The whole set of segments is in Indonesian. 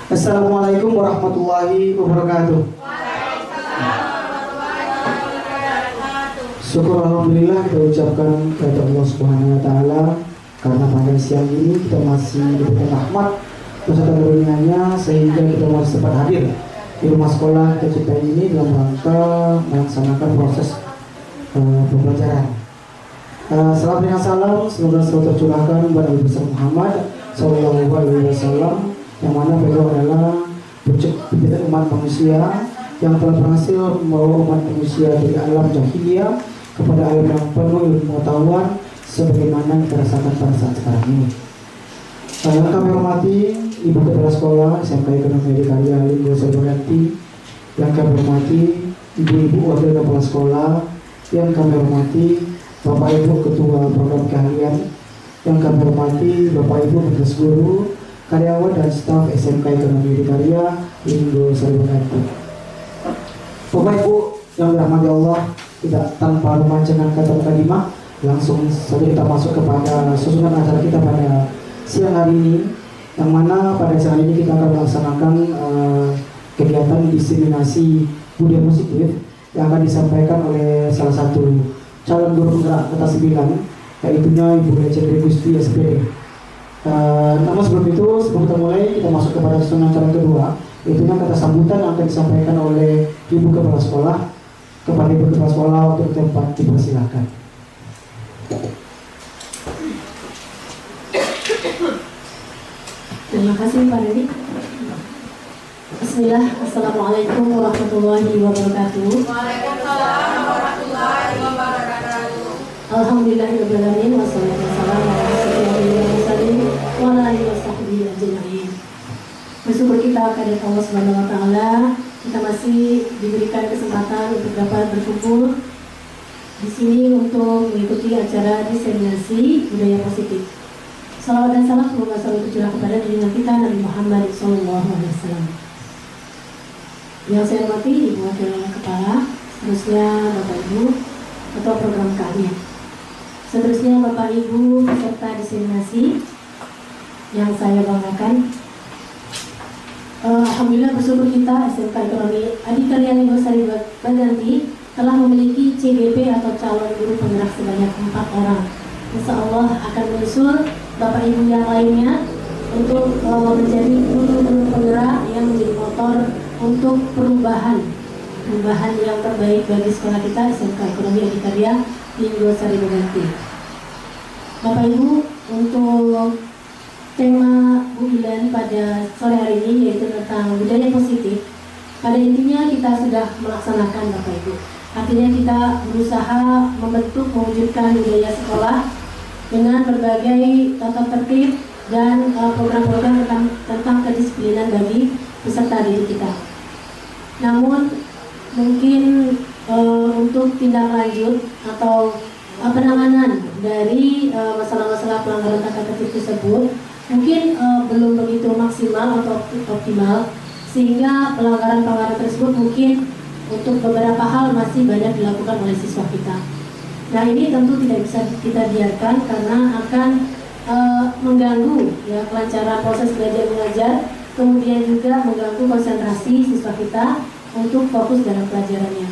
Assalamualaikum warahmatullahi wabarakatuh. Syukur alhamdulillah kita ucapkan kepada Allah Subhanahu wa taala karena pada siang ini kita masih diberikan rahmat beserta karunia-Nya sehingga kita masih sempat hadir di rumah sekolah kita cintai ini dalam rangka melaksanakan proses pembelajaran. Salam dengan salam semoga selalu tercurahkan kepada Nabi besar Muhammad Sallallahu Alaihi Wasallam, yang mana beliau adalah puncak pimpinan umat manusia yang telah berhasil membawa umat manusia dari alam jahiliyah kepada alam yang penuh ilmu pengetahuan sebagaimana kita rasakan pada saat sekarang ini. Yang kami hormati Ibu Kepala Sekolah SMK Ekonomi Adikarya Linggo Sarbaganti, yang kami hormati Ibu-ibu Wakil Kepala Sekolah, yang kami hormati Bapak Ibu Ketua Program Keahlian, yang kami hormati Bapak Ibu Petugas Guru, karyawan dan staf SMK Ekonomi Adikarya Linggo Sarbaganti. Bapak Ibu yang dirahmati Allah, tidak tanpa memanjangkan kata mukadimah, langsung saja kita masuk kepada susunan acara kita pada siang hari ini, yang mana pada siang hari ini kita akan melaksanakan kegiatan diseminasi budaya positif yang akan disampaikan oleh salah satu calon guru penggerak kota 9, yaitunya Ibu Lecendri Gusti SPD. Namun sebelum itu, sebelum kita mulai, kita masuk kepada susunan acara kedua, yaitu kata sambutan yang akan disampaikan oleh Ibu Kepala Sekolah. Kepada Ibu Kepala Sekolah untuk tempat dipersilakan. Terima kasih Pak Dedi. Bismillah, Assalamualaikum warahmatullahi wabarakatuh. Waalaikumsalam warahmatullahi wabarakatuh. Alhamdulillahirrahmanirrahim. Wassalatu wassalamu ala alihi wasahbihi ajma'in. Bersyukur kita kepada Allah Subhanahu wa taala, kita masih diberikan kesempatan untuk dapat berkumpul di sini untuk mengikuti acara diseminasi budaya positif. Salawat dan salam semoga selalu tercurah kepada junjungan kita Nabi Muhammad SAW. Yang saya hormati Ibu Wakil Kepala, seterusnya Bapak Ibu Ketua Program Keahlian, seterusnya Bapak Ibu peserta diseminasi yang saya banggakan. Alhamdulillah bersyukur kita SMK Ekonomi Adikarya Linggo Sarbaganti telah memiliki CGP atau calon guru penggerak sebanyak 4 orang. Insya Allah akan menyusul Bapak Ibu yang lainnya untuk menjadi guru-guru penggerak yang menjadi motor untuk perubahan yang terbaik bagi sekolah kita SMK Ekonomi Adikarya Linggo Sarbaganti. Bapak Ibu, untuk tema Bu Ilan pada sore hari ini yaitu tentang budaya positif. Pada intinya kita sudah melaksanakan Bapak Ibu. Artinya kita berusaha mewujudkan budaya sekolah dengan berbagai tata tertib dan program-program tentang kedisiplinan bagi peserta didik kita. Namun mungkin untuk tindak lanjut atau penanganan dari masalah-masalah pelanggaran tata tertib tersebut mungkin belum begitu maksimal atau optimal, sehingga pelanggaran tersebut mungkin untuk beberapa hal masih banyak dilakukan oleh siswa kita. Nah, ini tentu tidak bisa kita biarkan karena akan mengganggu ya kelancaran proses belajar mengajar, kemudian juga mengganggu konsentrasi siswa kita untuk fokus dalam pelajarannya.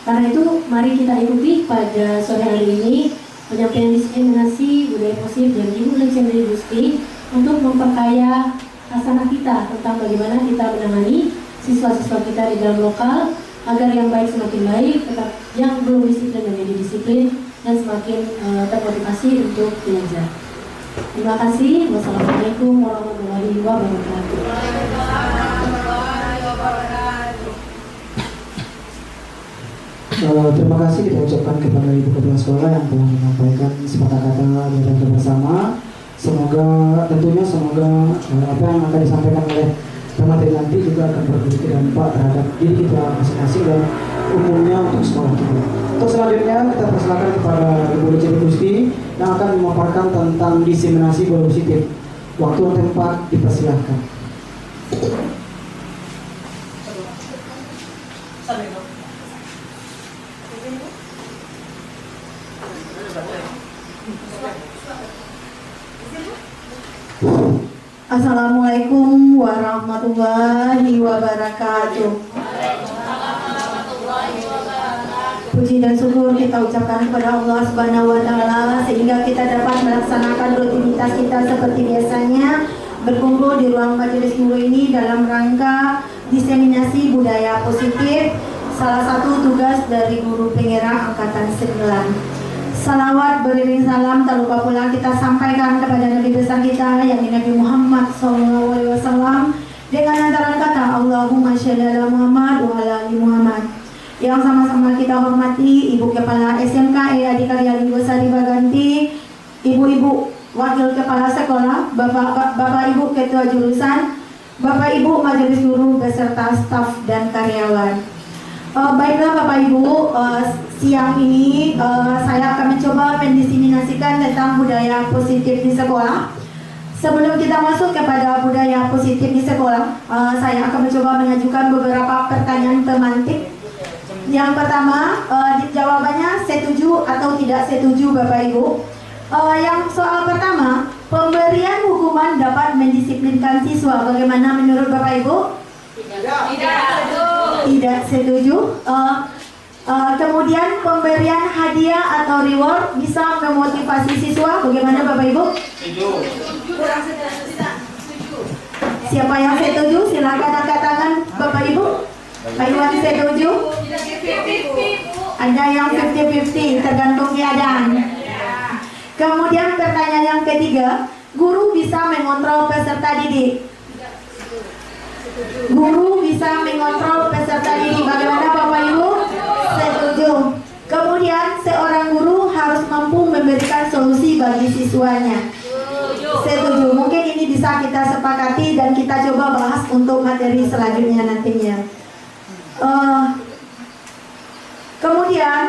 Karena itu mari kita ikuti pada sore hari ini penyampaian diseminasi budaya positif dari Ibu Lecendri Gusti untuk memperkaya hasanah kita tentang bagaimana kita menangani siswa-siswa kita di dalam lokal agar yang baik semakin baik, tetap yang belum disiplin menjadi disiplin dan semakin termotivasi untuk belajar. Terima kasih. Wassalamualaikum warahmatullahi wabarakatuh. Terima kasih kita ucapkan kepada Ibu Kepala Sekolah yang telah menyampaikan sepatah kata dan bersama. Semoga apa yang akan disampaikan oleh pemateri nanti juga akan berberi dampak terhadap diri kita masing-masing dan umumnya untuk sekolah kita. Untuk selanjutnya kita persilakan kepada Ibu Lecendri Gusti yang akan memaparkan tentang diseminasi budaya positif. Waktu dan tempat dipersilakan. Assalamualaikum warahmatullahi warahmatullahi wabarakatuh. Puji dan syukur kita ucapkan kepada Allah Subhanahu wa taala sehingga kita dapat melaksanakan rutinitas kita seperti biasanya, berkumpul di ruang majelis guru ini dalam rangka diseminasi budaya positif, salah satu tugas dari guru penggerak angkatan 9. Salawat beriring salam tak lupa pula kita sampaikan kepada Nabi besar kita yakni Nabi Muhammad SAW dengan antara kata Allahumma sholli ala Muhammad wa ala ali Muhammad. Yang sama-sama kita hormati Ibu Kepala SMK Adi Karya Linggo-Sari Baganti, Ibu-ibu Wakil Kepala Sekolah, Bapak Ibu Ketua Jurusan, Bapak Ibu Majelis Guru beserta staf dan karyawan. Baiklah Bapak Ibu, siang ini saya akan mencoba mendiseminasikan tentang budaya positif di sekolah. Sebelum kita masuk kepada budaya positif di sekolah, saya akan mencoba mengajukan beberapa pertanyaan pemantik. Yang pertama, jawabannya setuju atau tidak setuju Bapak Ibu. Yang soal pertama, pemberian hukuman dapat mendisiplinkan siswa. Bagaimana menurut Bapak Ibu? Tidak setuju. Kemudian pemberian hadiah atau reward bisa memotivasi siswa. Bagaimana Bapak Ibu? Setuju. Siapa yang setuju? Silakan angkat tangan Bapak Ibu. Pak Iwan setuju? Ada yang 50-50, tergantung keadaan. Kemudian pertanyaan yang ketiga, guru bisa mengontrol peserta didik. Guru bisa mengontrol peserta didik. Bagaimana Bapak Ibu? Setuju. Kemudian seorang guru harus mampu memberikan solusi bagi siswanya. Setuju. Mungkin ini bisa kita sepakati dan kita coba bahas untuk materi selanjutnya nantinya. Kemudian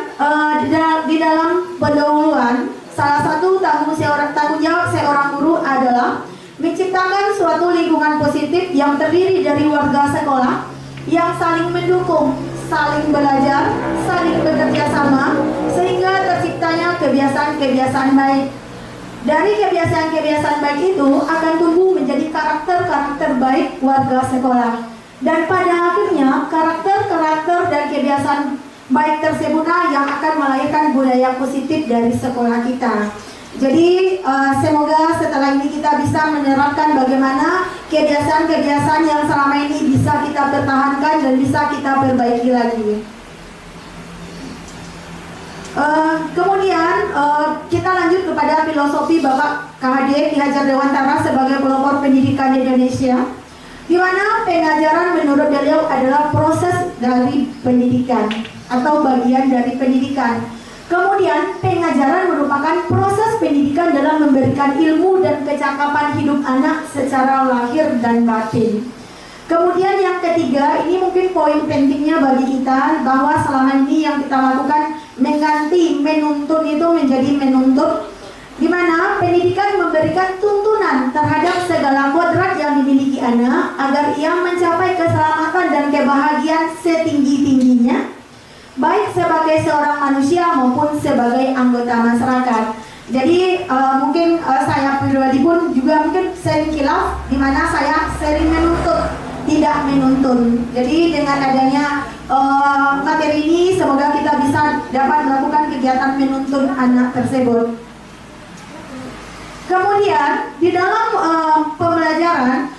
di dalam pendahuluan, salah satu tanggung jawab seorang guru adalah menciptakan suatu lingkungan positif yang terdiri dari warga sekolah yang saling mendukung, saling belajar, saling bekerja sama, sehingga terciptanya kebiasaan-kebiasaan baik. Dari kebiasaan-kebiasaan baik itu akan tumbuh menjadi karakter-karakter baik warga sekolah. Dan pada akhirnya karakter-karakter dan kebiasaan baik tersebutlah yang akan melahirkan budaya positif dari sekolah kita. Jadi semoga setelah ini kita bisa menerapkan bagaimana kebiasaan-kebiasaan yang selama ini bisa kita pertahankan dan bisa kita perbaiki lagi. Kemudian kita lanjut kepada filosofi Bapak KHD Ki Hajar Dewantara sebagai pelopor pendidikan di Indonesia, di mana pengajaran menurut beliau adalah proses dari pendidikan atau bagian dari pendidikan. Kemudian pengajaran merupakan proses pendidikan dalam memberikan ilmu dan kecakapan hidup anak secara lahir dan batin. Kemudian yang ketiga, ini mungkin poin pentingnya bagi kita, bahwa selama ini yang kita lakukan mengganti menuntun itu menjadi menuntut, di mana pendidikan memberikan tuntunan terhadap segala kodrat yang dimiliki anak agar ia mencapai keselamatan dan kebahagiaan setinggi-tingginya, baik sebagai seorang manusia maupun sebagai anggota masyarakat. Jadi mungkin saya pribadi pun juga mungkin sering khilaf, di mana saya sering menuntut, tidak menuntun. Jadi dengan adanya materi ini, semoga kita bisa dapat melakukan kegiatan menuntun anak tersebut. Kemudian di dalam pembelajaran,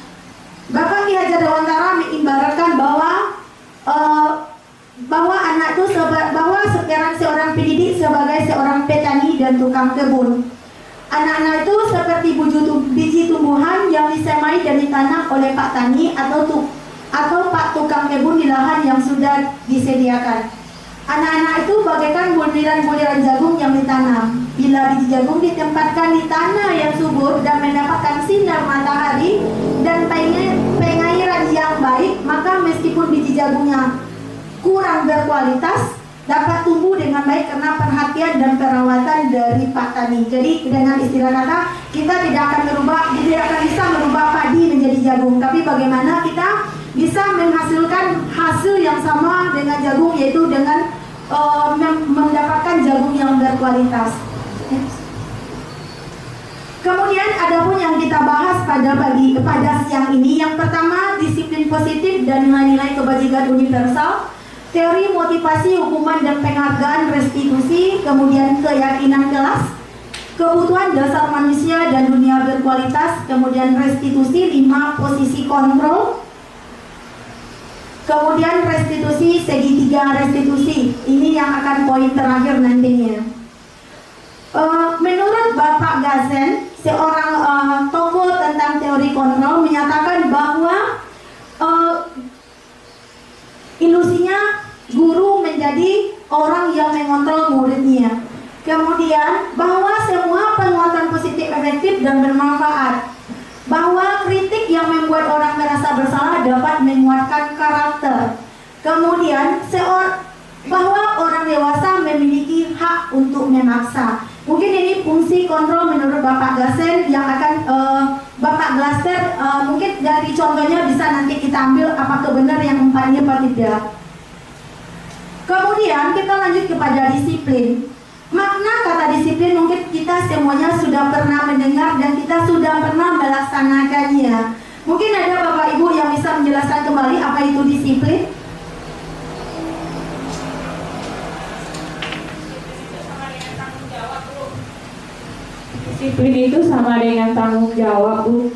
Bapak Ki Hajar Dewantara mengibaratkan bahwa anak itu bahwa sekarang seorang pendidik sebagai seorang petani dan tukang kebun. Anak-anak itu seperti biji tumbuhan yang disemai dan ditanam oleh Pak Tani atau Pak tukang kebun di lahan yang sudah disediakan. Anak-anak itu bagaikan buliran-buliran jagung yang ditanam. Bila biji jagung ditempatkan di tanah yang subur dan mendapatkan sinar matahari dan pengairan yang baik, maka meskipun biji jagungnya kurang berkualitas, dapat tumbuh dengan baik karena perhatian dan perawatan dari Pak Tani. Jadi dengan istilah kata, kita tidak akan bisa merubah padi menjadi jagung, tapi bagaimana kita bisa menghasilkan hasil yang sama dengan jagung, yaitu dengan mendapatkan jagung yang berkualitas. Kemudian ada pun yang kita bahas pada siang ini, yang pertama disiplin disiplin positif dan nilai-nilai kebajikan universal, teori motivasi, hukuman dan penghargaan, restitusi, kemudian keyakinan kelas, kebutuhan dasar manusia dan dunia berkualitas, kemudian restitusi 5 posisi kontrol, kemudian restitusi segitiga restitusi. Ini yang akan poin terakhir nantinya. Menurut Bapak Gazen, seorang tokoh tentang teori kontrol, menyatakan bahwa ilusinya guru menjadi orang yang mengontrol muridnya. Kemudian bahwa semua penguatan positif efektif dan bermanfaat. Bahwa kritik yang membuat orang merasa bersalah dapat menguatkan karakter. Kemudian bahwa orang dewasa memiliki hak untuk memaksa. Mungkin ini fungsi kontrol menurut Bapak Gazen yang akan Bapak Glaser mungkin dari contohnya bisa nanti kita ambil apakah benar yang 4 ini apa tidak. Kemudian kita lanjut kepada disiplin. Makna kata disiplin mungkin kita semuanya sudah pernah mendengar dan kita sudah pernah melaksanakannya. Mungkin ada Bapak Ibu yang bisa menjelaskan kembali apa itu disiplin? Disiplin itu sama dengan tanggung jawab, Bu.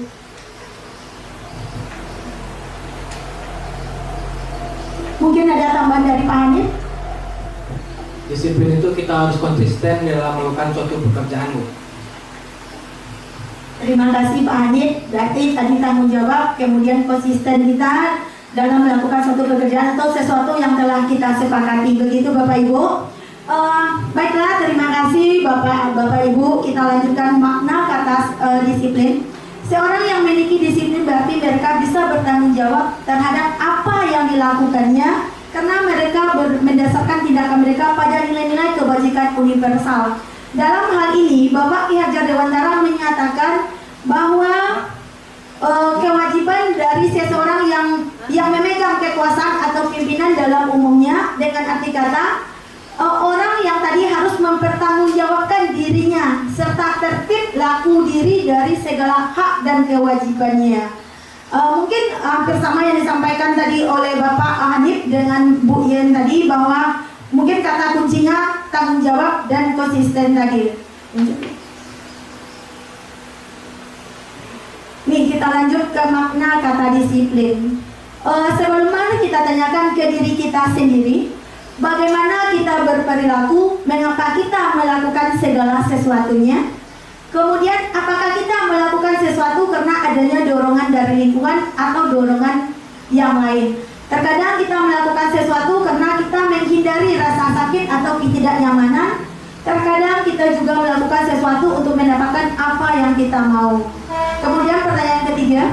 Mungkin ada tambahan dari Pak Hanif? Disiplin itu kita harus konsisten dalam melakukan suatu pekerjaan, Bu. Terima kasih Pak Hanif. Berarti tadi tanggung jawab, kemudian konsisten kita dalam melakukan suatu pekerjaan atau sesuatu yang telah kita sepakati. Begitu Bapak Ibu. Baiklah, terima kasih Bapak Ibu. Kita lanjutkan makna kata disiplin. Seorang yang memiliki disiplin berarti mereka bisa bertanggung jawab terhadap apa yang dilakukannya, karena mereka mendasarkan tindakan mereka pada nilai-nilai kebajikan universal. Dalam hal ini, Bapak Ki Hajar Dewantara menyatakan bahwa kewajiban dari seseorang yang memegang kekuasaan atau pimpinan dalam umumnya, dengan arti kata orang yang tadi harus mempertanggungjawabkan dirinya serta tertib laku diri dari segala hak dan kewajibannya. Mungkin hampir sama yang disampaikan tadi oleh Bapak Hanif dengan Bu Yen tadi, bahwa mungkin kata kuncinya tanggung jawab dan konsisten tadi. Nih kita lanjut ke makna kata disiplin. Sebelumnya kita tanyakan ke diri kita sendiri, bagaimana kita berperilaku, mengapa kita melakukan segala sesuatunya. Kemudian apakah kita melakukan sesuatu karena adanya dorongan dari lingkungan atau dorongan yang lain. Terkadang kita melakukan sesuatu karena kita menghindari rasa sakit atau ketidaknyamanan. Terkadang kita juga melakukan sesuatu untuk mendapatkan apa yang kita mau. Kemudian pertanyaan ketiga,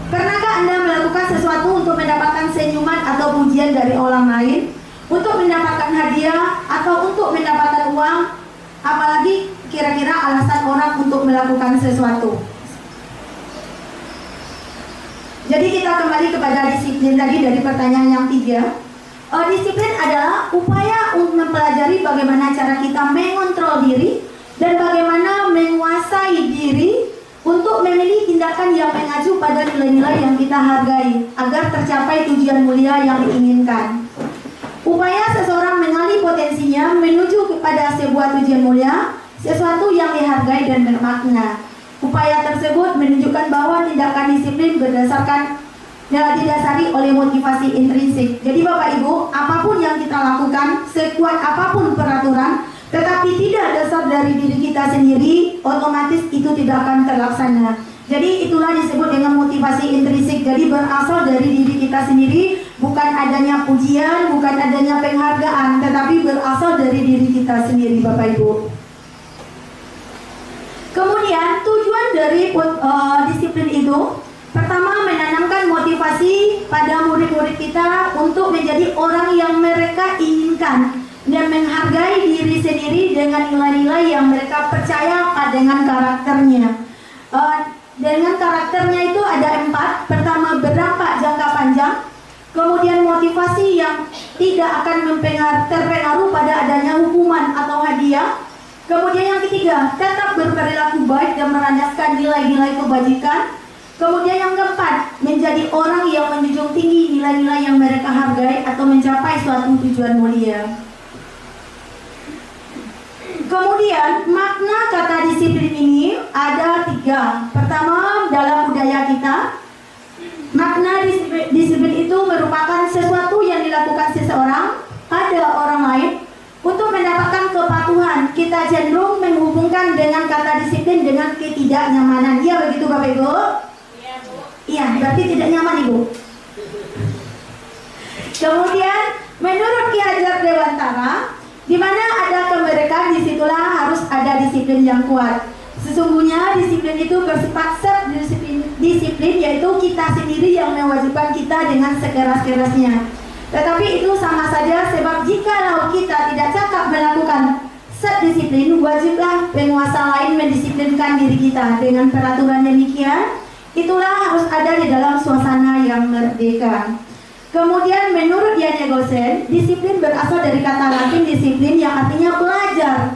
pernahkah Anda melakukan sesuatu untuk mendapatkan senyuman atau pujian dari orang lain? Untuk mendapatkan hadiah atau untuk mendapatkan uang? Apalagi kira-kira alasan orang untuk melakukan sesuatu. Jadi kita kembali kepada disiplin tadi dari pertanyaan yang 3. Disiplin adalah upaya untuk mempelajari bagaimana cara kita mengontrol diri dan bagaimana menguasai diri untuk memilih tindakan yang mengacu pada nilai-nilai yang kita hargai agar tercapai tujuan mulia yang diinginkan. Upaya seseorang mengali potensinya menuju kepada sebuah tujuan mulia, sesuatu yang dihargai dan bermakna. Upaya tersebut menunjukkan bahwa tindakan disiplin didasari oleh motivasi intrinsik. Jadi Bapak Ibu, apapun yang kita lakukan, sekuat apapun peraturan, tetapi tidak dasar dari diri kita sendiri, otomatis itu tidak akan terlaksana. Jadi itulah disebut dengan motivasi intrinsik. Jadi berasal dari diri kita sendiri, bukan adanya pujian, bukan adanya penghargaan, tetapi berasal dari diri kita sendiri Bapak Ibu. Kemudian tujuan dari disiplin itu, pertama menanamkan motivasi pada murid-murid kita untuk menjadi orang yang mereka inginkan dan menghargai diri sendiri dengan nilai-nilai yang mereka percaya dengan karakternya. Dengan karakternya itu ada 4. Pertama, berdampak jangka panjang. Kemudian motivasi yang tidak akan terpengaruh pada adanya hukuman atau hadiah. Kemudian yang ketiga, tetap berperilaku baik dan merandaskan nilai-nilai kebajikan. Kemudian yang keempat, menjadi orang yang menjunjung tinggi atau mencapai suatu tujuan mulia. Kemudian makna kata disiplin ini ada 3. Pertama, dalam budaya kita, makna disiplin itu merupakan sesuatu yang dilakukan seseorang pada orang lain untuk mendapatkan kepatuhan. Kita cenderung menghubungkan dengan kata disiplin dengan ketidaknyamanan. Iya begitu Bapak Ibu? Iya Bu. Iya, berarti tidak nyaman Ibu. Kemudian menurut Ki Hajar Dewantara, di mana ada kemerdekaan, disitulah harus ada disiplin yang kuat. Sesungguhnya disiplin itu bersifat self-disiplin, yaitu kita sendiri yang mewajibkan kita dengan sekeras-kerasnya. Tetapi itu sama saja, sebab jikalau kita tidak cakap melakukan self-disiplin, wajiblah penguasa lain mendisiplinkan diri kita. Dengan peraturan demikian, itulah harus ada di dalam suasana yang merdeka. Kemudian menurut Diane Gosen, disiplin berasal dari kata Latin disiplin yang artinya belajar.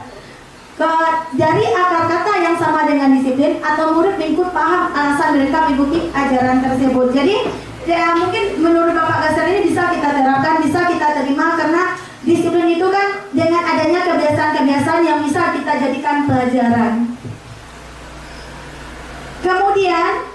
Dari akar kata yang sama dengan disiplin, atau murid mengikut paham alasan mereka mengikuti ajaran tersebut. Jadi ya, mungkin menurut Bapak Gosen ini bisa kita terapkan, bisa kita terima, karena disiplin itu kan dengan adanya kebiasaan-kebiasaan yang bisa kita jadikan pelajaran. Kemudian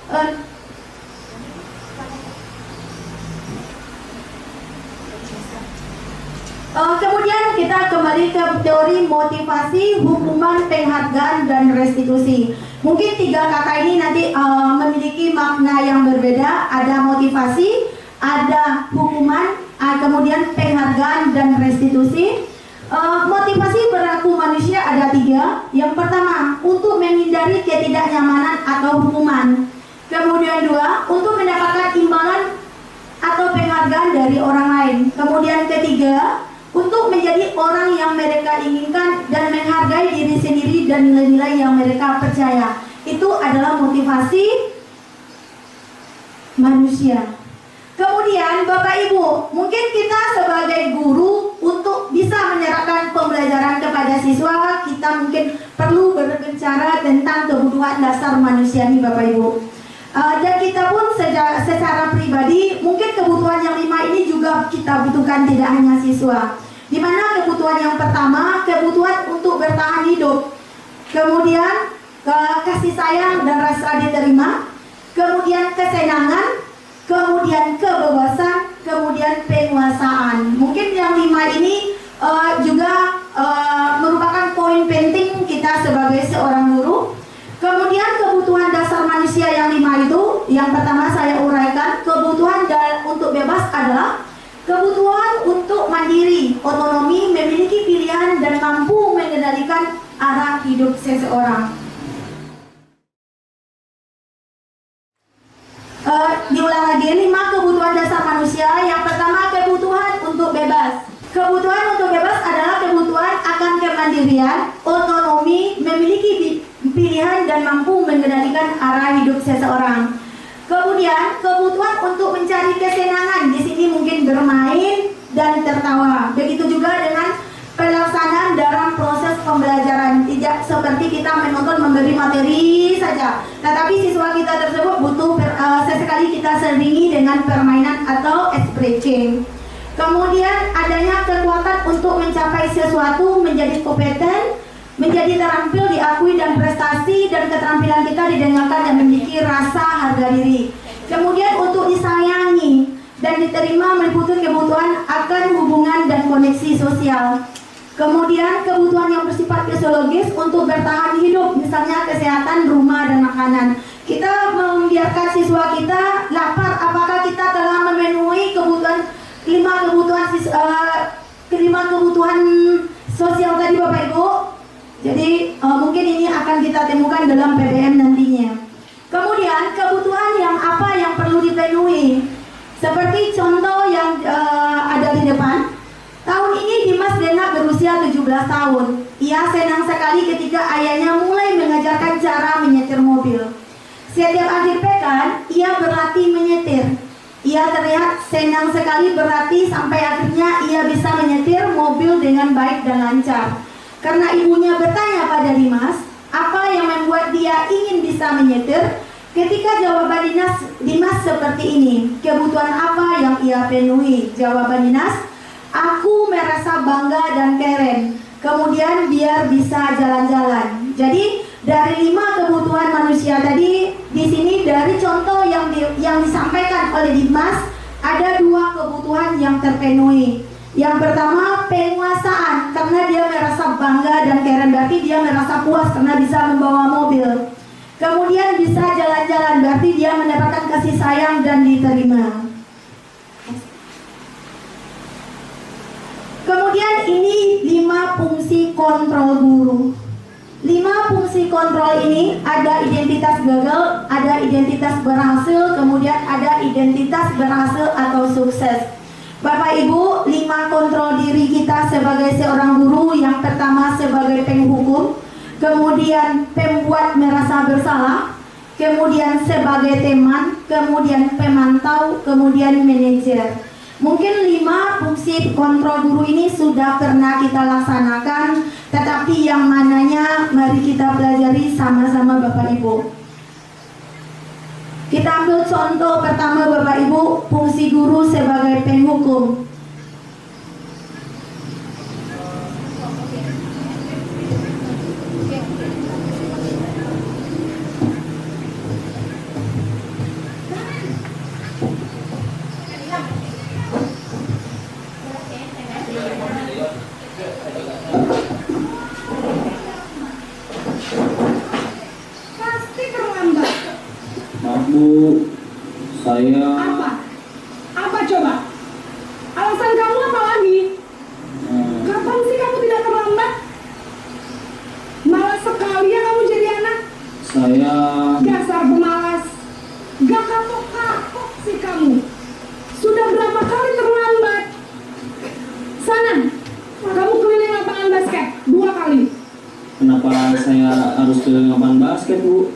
kemudian kita kembali ke teori motivasi, hukuman, penghargaan, dan restitusi. Mungkin 3 kata ini nanti memiliki makna yang berbeda. Ada motivasi, ada hukuman, kemudian penghargaan dan restitusi. Motivasi berlaku manusia ada 3. Yang pertama, untuk menghindari ketidaknyamanan atau hukuman. Kemudian 2, untuk mendapatkan imbalan atau penghargaan dari orang lain. Kemudian ketiga, untuk menjadi orang yang mereka inginkan dan menghargai diri sendiri dan nilai-nilai yang mereka percaya. Itu adalah motivasi manusia. Kemudian Bapak Ibu, mungkin kita sebagai guru untuk bisa menyerahkan pembelajaran kepada siswa, kita mungkin perlu berbicara tentang kebutuhan dasar manusia nih Bapak Ibu. Dan kita pun secara pribadi, mungkin kebutuhan yang 5 ini juga kita butuhkan, tidak hanya siswa. Di mana kebutuhan yang pertama, kebutuhan untuk bertahan hidup. Kemudian kasih sayang dan rasa diterima. Kemudian kesenangan. Kemudian kebebasan. Kemudian penguasaan. Mungkin yang 5 ini juga merupakan poin penting kita sebagai seorang guru. Kemudian kebutuhan dasar manusia yang 5 itu, yang pertama saya uraikan, kebutuhan untuk bebas adalah kebutuhan untuk mandiri, otonomi, memiliki pilihan dan mampu mengendalikan arah hidup seseorang. Diulang lagi, 5 kebutuhan dasar manusia. Yang pertama, kebutuhan untuk bebas. Kebutuhan untuk bebas adalah kebutuhan akan kemandirian, otonomi, memiliki pilihan dan mampu mengendalikan arah hidup seseorang. Kemudian kebutuhan untuk mencari kesenangan, di sini mungkin bermain dan tertawa. Begitu juga dengan pelaksanaan dalam proses pembelajaran, tidak seperti kita menonton memberi materi saja, tetapi siswa kita tersebut butuh sesekali kita selingi dengan permainan atau stretching. Kemudian adanya kekuatan untuk mencapai sesuatu, menjadi kompeten, menjadi terampil, diakui dan prestasi dan keterampilan kita didengarkan dan memiliki rasa harga diri. Kemudian untuk disayangi dan diterima meliputi kebutuhan akan hubungan dan koneksi sosial. Kemudian kebutuhan yang bersifat fisiologis untuk bertahan hidup, misalnya kesehatan, rumah dan makanan. Kita membiarkan siswa kita lapar, apakah kita telah memenuhi kebutuhan 5 kebutuhan sosial tadi Bapak Ibu? Jadi mungkin ini akan kita temukan dalam PBM nantinya. Kemudian kebutuhan yang apa yang perlu dipenuhi? Seperti contoh yang ada di depan. Tahun ini Dimas Dena berusia 17 tahun. Ia senang sekali ketika ayahnya mulai mengajarkan cara menyetir mobil. Setiap akhir pekan, ia berlatih menyetir. Ia terlihat senang sekali berlatih sampai akhirnya ia bisa menyetir mobil dengan baik dan lancar. Karena ibunya bertanya pada Dimas, apa yang membuat dia ingin bisa menyetir? Ketika jawaban Dimas seperti ini, kebutuhan apa yang ia penuhi? Jawaban Dimas, aku merasa bangga dan keren. Kemudian biar bisa jalan-jalan. Jadi dari 5 kebutuhan manusia tadi, di sini dari contoh yang disampaikan oleh Dimas, ada 2 kebutuhan yang terpenuhi. Yang pertama penguasaan, karena dia merasa bangga dan keren, berarti dia merasa puas karena bisa membawa mobil. Kemudian bisa jalan-jalan, berarti dia mendapatkan kasih sayang dan diterima. Kemudian ini 5 fungsi kontrol guru. 5 fungsi kontrol ini ada identitas gagal, ada identitas berhasil, kemudian ada identitas berhasil atau sukses. Bapak Ibu, 5 kontrol diri kita sebagai seorang guru. Yang pertama sebagai penghukum, kemudian pembuat merasa bersalah, kemudian sebagai teman, kemudian pemantau, kemudian manajer. Mungkin 5 fungsi kontrol guru ini sudah pernah kita laksanakan, tetapi yang mananya mari kita pelajari sama-sama Bapak Ibu. Kita ambil contoh pertama Bapak Ibu, fungsi guru sebagai penghukum. Bu, saya Apa coba? Alasan kamu apa lagi? Kapan sih kamu tidak terlambat? Malas sekali ya kamu jadi anak. saya Dasar pemalas. Gak kapok-kapok sih kamu. Sudah berapa kali terlambat? Sana, kamu keliling lapangan basket 2 kali. kenapa saya harus ke lapangan basket, Bu?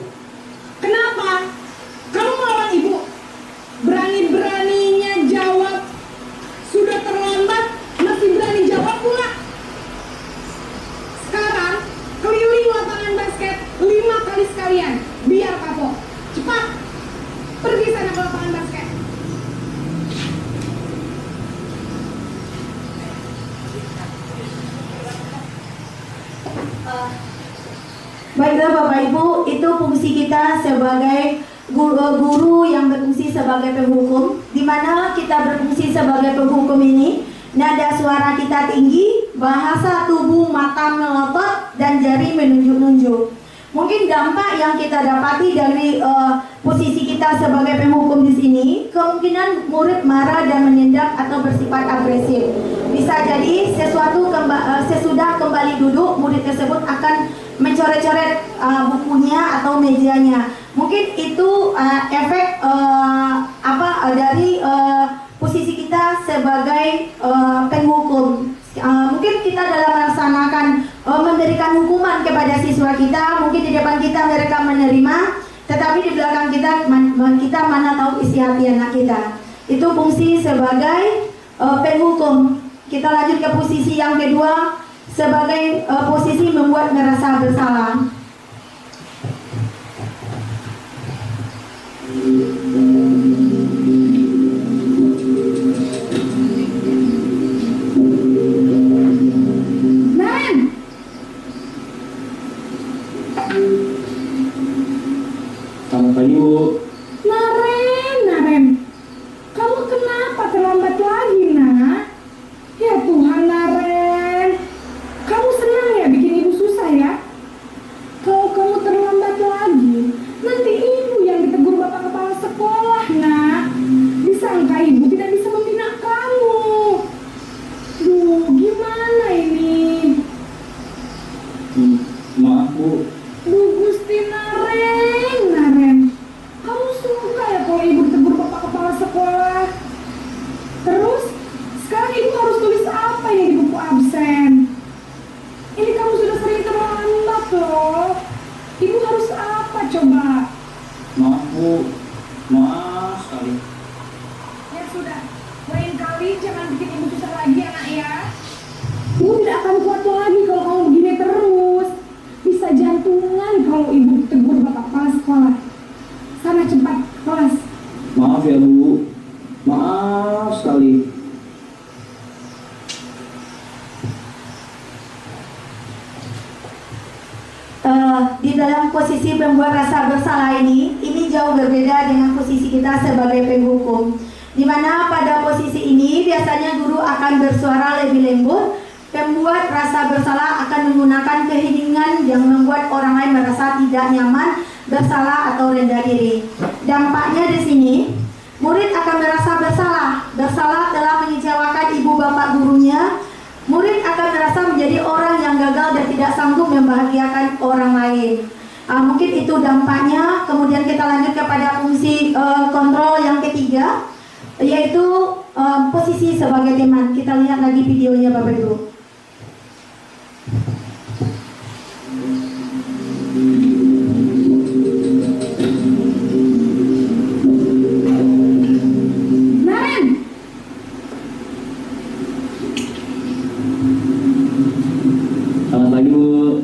Kenapa? Kamu melawan ibu. Berani-beraninya jawab. Sudah terlambat, masih berani jawab pula. Sekarang, keliling lapangan basket 5 kali sekalian. Biar kapok. Cepat. Pergi sana ke lapangan basket. Baiklah Bapak Ibu, itu fungsi kita sebagai guru yang berfungsi sebagai penghukum, di mana kita berfungsi sebagai penghukum ini, nada suara kita tinggi, bahasa tubuh mata melotot, dan jari menunjuk-nunjuk. Mungkin dampak yang kita dapati dari posisi kita sebagai penghukum di sini, kemungkinan murid marah dan menindak atau bersifat agresif. Bisa jadi sesudah kembali duduk, murid tersebut akan mencoret-coret bukunya atau mejanya. Mungkin itu efek dari posisi kita sebagai penghukum. Mungkin kita dalam melaksanakan memberikan hukuman kepada siswa kita, mungkin di depan kita mereka menerima, tetapi di belakang kita mana tahu isi hati anak kita. Itu fungsi sebagai penghukum. Kita lanjut ke posisi yang kedua, sebagai posisi membuat merasa bersalah. Selamat pagi, Bu. Naren, kamu kenapa terlambat lagi, nak? Ya Tuhan, Naren, kamu senang ya bikin ibu susah ya? Kalau kamu terlambat lagi, nanti ibu yang ditegur bapak kepala sekolah, nak. Disangka ibu tidak bisa membina kamu. Duh, gimana ini? Maaf, Bu. Duh, Gusti Naren, kamu suka ya kalau ibu ditegur bapak kepala sekolah? Terus, sekarang ibu harus tulis apa ya di buku absen? Ini kamu sudah sering terlambat loh. Ibu harus apa coba? Maaf, Bu. Maaf sekali. Ya sudah, lain kali jangan bikin ibu susah lagi anak ya. Ibu tidak akan kuat lagi kalau kamu begini terus. Bisa jantungan kalau ibu ditegur bapak kepala sekolah. Sana cepat kelas. Maaf ya, Bu. Maaf sekali. posisi pembuat rasa bersalah ini jauh berbeda dengan posisi kita sebagai penghukum. Di mana pada posisi ini biasanya guru akan bersuara lebih lembut. Pembuat rasa bersalah akan menggunakan keheningan yang membuat orang lain merasa tidak nyaman, bersalah atau rendah diri. Dampaknya di sini, murid akan merasa bersalah telah mengecewakan ibu bapak gurunya. Murid akan merasa menjadi orang yang gagal dan tidak sanggup membahagiakan orang lain. Mungkin itu dampaknya. Kemudian kita lanjut kepada fungsi kontrol yang ketiga, yaitu posisi sebagai teman. Kita lihat lagi videonya Bapak Ibu. Selamat pagi, Bu.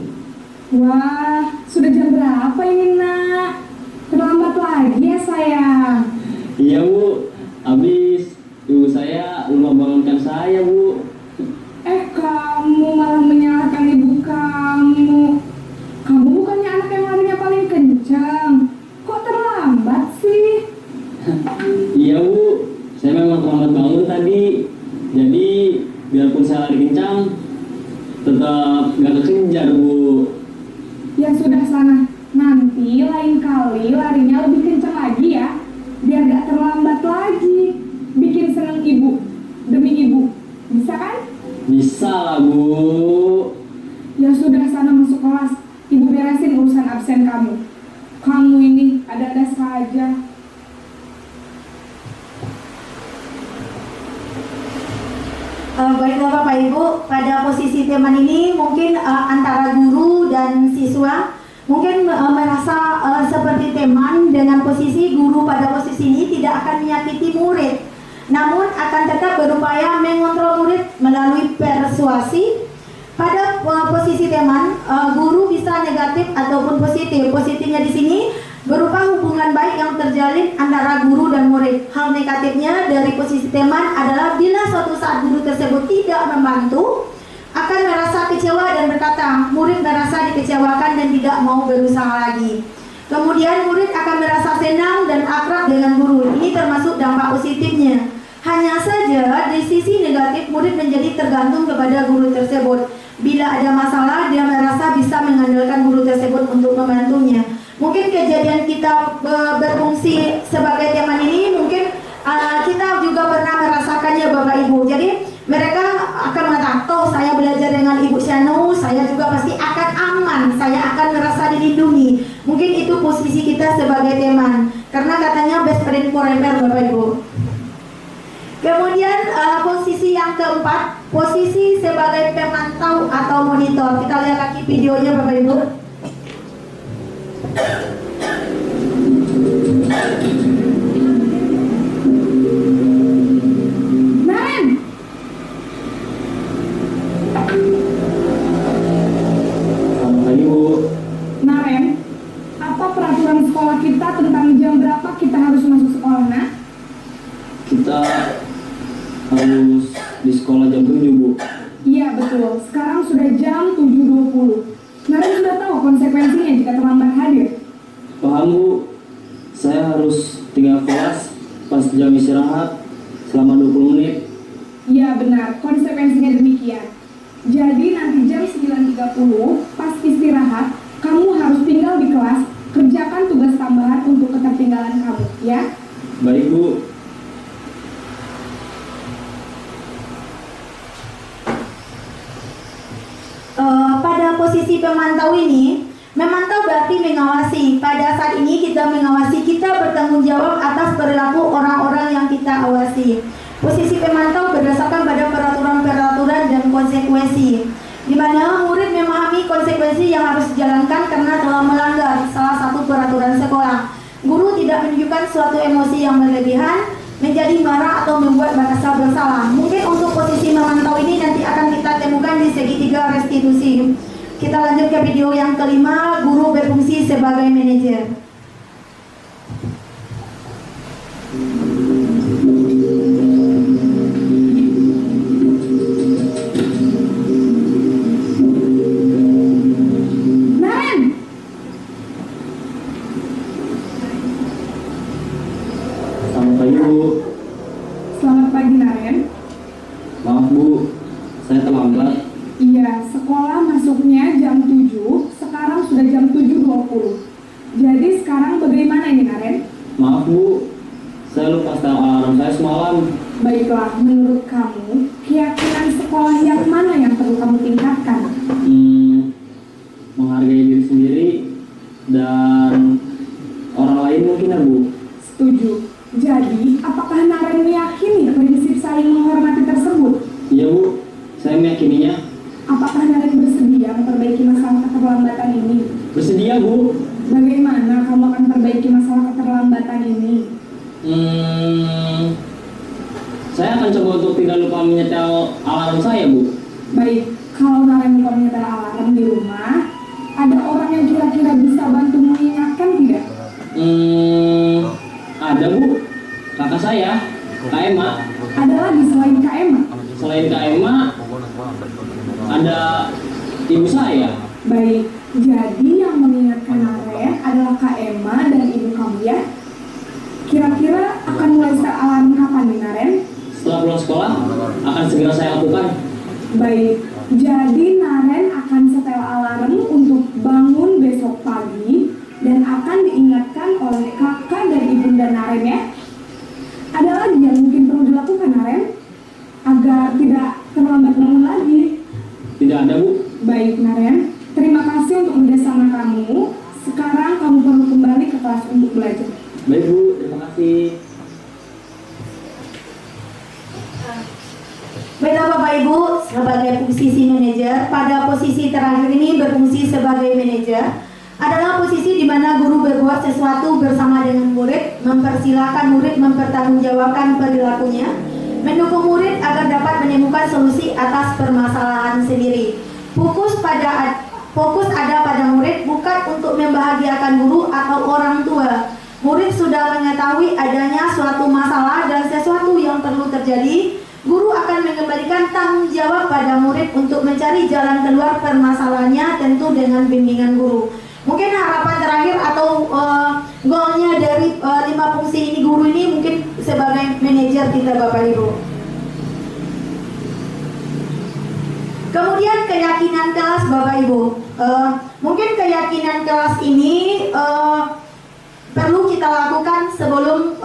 Wah, sudah jam berapa ini, Nak? Terlambat lagi ya, sayang. Iya, Bu. Habis ibu saya lupa bangunkan saya, Bu. Kamu malah menyalahkan ibu kamu. Kamu bukannya anak yang larinya paling kencang. Kok terlambat sih? Iya, Bu. Saya memang terlambat bangun tadi. Jadi, biarpun saya lari kencang, tetap nggak kekejar, Bu. Ya sudah sana. Nanti lain kali larinya lebih kencang lagi ya. Biar gak terlambat lagi. Bikin seneng ibu. Demi ibu. Bisa kan? Bisa lah, Bu. Ya sudah sana masuk kelas. Ibu beresin urusan absen kamu. Kamu ini ada-ada saja. Baiklah Bapak Ibu, pada posisi teman ini mungkin antara guru dan siswa mungkin merasa seperti teman dengan posisi guru pada posisi ini tidak akan menyakiti murid, namun akan tetap berupaya mengontrol murid melalui persuasi. Pada posisi teman, guru bisa negatif ataupun positif. Positifnya di sini berupa hubungan baik yang terjalin antara guru dan murid. Hal negatifnya dari posisi teman adalah bila suatu saat guru tersebut tidak membantu, akan merasa kecewa dan berkata, murid merasa dikecewakan dan tidak mau berusaha lagi. Kemudian murid akan merasa senang dan akrab dengan guru. Ini termasuk dampak positifnya. Hanya saja di sisi negatif murid menjadi tergantung kepada guru tersebut. Bila ada masalah, dia merasa bisa mengandalkan guru tersebut untuk membantunya. Mungkin kejadian kita berfungsi sebagai teman ini mungkin kita juga pernah merasakannya Bapak Ibu. Jadi mereka akan mengatakan, toh saya belajar dengan Ibu Syanu, saya juga pasti akan aman, saya akan merasa dilindungi. Mungkin itu posisi kita sebagai teman, karena katanya best friend forever Bapak Ibu. Kemudian posisi yang keempat, posisi sebagai pemantau atau monitor. Kita lihat lagi videonya Bapak Ibu. Naren! Selamat pagi, Bu. Naren, apa peraturan sekolah kita tentang jam berapa kita harus masuk sekolah, Nak? Kita harus di sekolah jam 7, Bu. Iya betul, sekarang sudah jam 7.20. Naren sudah tahu konsekuensinya jika terlambat hadir. Paham, Bu. Saya harus tinggal kelas pas jam istirahat selama 20 menit. Iya benar, konsekuensinya demikian. Jadi nanti jam 9.30 pas istirahat, kamu harus tinggal di kelas, kerjakan tugas tambahan untuk ketertinggalan kamu, ya? Baik, Bu. Pada posisi pemantau ini, memantau berarti mengawasi. Pada saat ini kita mengawasi, kita bertanggung jawab atas perilaku orang-orang yang kita awasi. Posisi pemantau berdasarkan pada peraturan-peraturan dan konsekuensi, di mana murid memahami konsekuensi yang harus dijalankan karena telah melanggar salah satu peraturan sekolah. Guru tidak menunjukkan suatu emosi yang berlebihan, menjadi marah atau membuat merasa bersalah. Mungkin untuk posisi memantau ini nanti akan kita temukan di segitiga restitusi. Kita lanjut ke video yang kelima, guru berfungsi sebagai manajer. Naren! lagi Naren? Maaf Bu, saya terlambat. Iya, sekolah masuknya jam 7, sekarang sudah jam 7.20. Jadi sekarang bagaimana ini Naren? Maaf Bu, saya lupa setel alarm saya semalam. Baiklah, menurut kamu, keyakinan sekolah yang mana yang perlu kamu tingkatkan? Menghargai diri sendiri dan orang lain mungkin ya Bu. Setuju. Jadi, apakah Naren meyakini prinsip saling menghormati tersebut? Iya Bu, saya meyakininya. Apakah Naren bersedia memperbaiki masalah keterlambatan ini? Bersedia Bu. Bagaimana kamu akan perbaiki masalah keterlambatan ini? Saya akan coba untuk tidak lupa menyetel alarm saya Bu. Baik, kalau Naren lupa menyetel alarm di rumah, ada orang yang kira-kira bisa bantu mengingatkan tidak? Ada Bu, kakak saya, Kak Emma. Ada lagi selain Kak Emma? Selain Kak Emma, ada ibu saya. Baik, jadi yang mengingatkan Naren adalah Kak Emma dan ibu kamu ya? Kira-kira akan mulai setel alarm kapan nih Naren? Setelah pulang sekolah, akan segera saya lakukan. Baik, jadi Naren akan setel alarm untuk bangun besok pagi dan akan diingatkan oleh kakak dan ibunda Naren ya. Ada lagi yang mungkin perlu dilakukan Naren agar tidak terlambat bangun lagi? Tidak ada Bu. Baik Naren, terima kasih untuk kerjasama kamu. Sekarang kamu perlu kembali ke kelas untuk belajar. Baik Bu, terima kasih. Baiklah Bapak Ibu, sebagai posisi manajer, pada posisi terakhir ini berfungsi sebagai manajer adalah posisi di mana guru berbuat sesuatu bersama dengan murid, mempersilahkan murid mempertanggungjawabkan perilakunya, mendukung murid agar dapat menemukan solusi atas permasalahan sendiri. Fokus ada pada murid, bukan untuk membahagiakan guru atau orang tua. Murid sudah mengetahui adanya suatu masalah dan sesuatu yang perlu terjadi. Guru akan mengembalikan tanggung jawab pada murid untuk mencari jalan keluar permasalahannya, tentu dengan bimbingan guru. Mungkin harapan terakhir atau goalnya dari 5 fungsi ini guru ini mungkin sebagai manajer kita Bapak Ibu. Kemudian keyakinan kelas Bapak Ibu. Mungkin keyakinan kelas ini perlu kita lakukan sebelum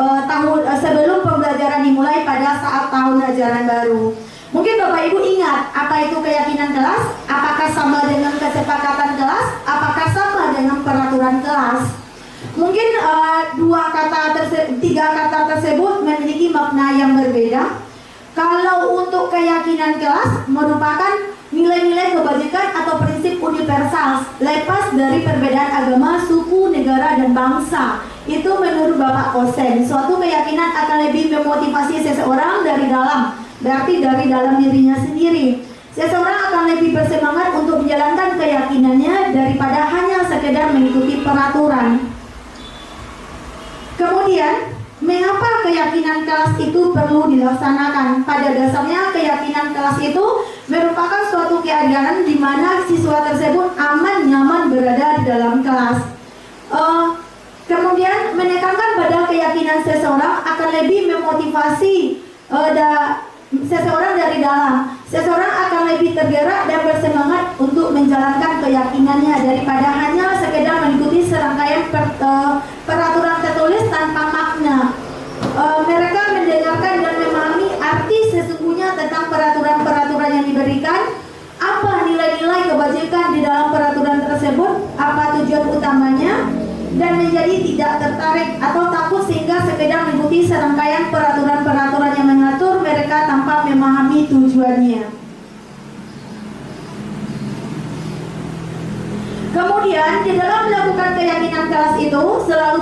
sebelum pembelajaran dimulai pada saat tahun ajaran baru. Mungkin Bapak Ibu ingat apa itu keyakinan kelas? Apakah sama dengan kesepakatan kelas? Apakah sama dengan peraturan kelas? Mungkin 3 kata tersebut memiliki makna yang berbeda. Kalau untuk keyakinan kelas merupakan nilai-nilai kebajikan atau prinsip universal lepas dari perbedaan agama, suku, negara, dan bangsa. Itu menurut Bapak Kosen, suatu keyakinan akan lebih memotivasi seseorang dari dalam, berarti dari dalam dirinya sendiri. Seseorang akan lebih bersemangat untuk menjalankan keyakinannya daripada hanya sekedar mengikuti peraturan. Kemudian, mengapa keyakinan kelas itu perlu dilaksanakan? Pada dasarnya keyakinan kelas itu merupakan suatu keadaan di mana siswa tersebut aman, nyaman berada di dalam kelas. Kemudian menekankan pada keyakinan seseorang akan lebih memotivasi seseorang dari dalam. Seseorang akan lebih tergerak dan bersemangat untuk menjalankan keyakinannya daripada hanya sekedar mengikuti serangkaian peraturan tertulis tanpa makna. Mereka mendengarkan dan memahami arti sesungguhnya tentang peraturan-peraturan yang diberikan, apa nilai-nilai kebajikan di dalam peraturan tersebut, apa tujuan utamanya, dan menjadi tidak tertarik atau takut sehingga sekedar mengikuti serangkaian peraturan-peraturan yang mengatur mereka tanpa memahami tujuannya. Kemudian di dalam melakukan keyakinan kelas itu selalu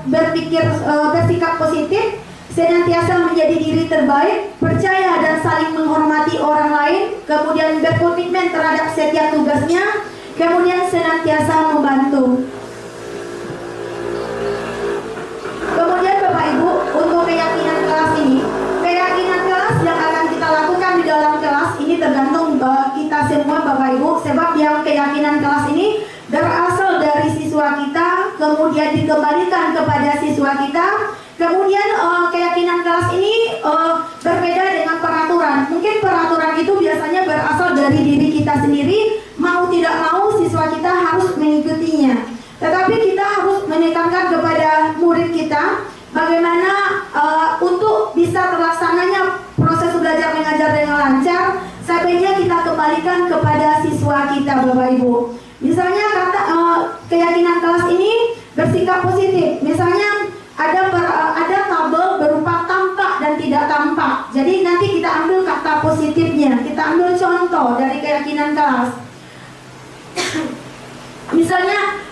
bersikap positif, senantiasa menjadi diri terbaik, percaya dan saling menghormati orang lain, kemudian berkomitmen terhadap setiap tugasnya, kemudian senantiasa membantu. Kemudian Bapak Ibu, untuk keyakinan kelas ini, keyakinan kelas yang akan kita lakukan di dalam kelas ini tergantung kita semua Bapak Ibu, sebab yang keyakinan kelas ini berasal dari siswa kita, kemudian dikembalikan kepada siswa kita. Kemudian keyakinan kelas ini berbeda dari diri kita sendiri, mau tidak mau siswa kita harus mengikutinya. Tetapi kita harus menekankan kepada murid kita bagaimana untuk bisa terlaksananya proses belajar mengajar dengan lancar. Sebaiknya kita kembalikan kepada siswa kita, Bapak Ibu. Misalnya keyakinan kelas ini bersikap positif. Misalnya ada tabel berupa tampak dan tidak tampak. Jadi nanti kita ambil kata positifnya. Kita ambil contoh dari keyakinan kelas. Misalnya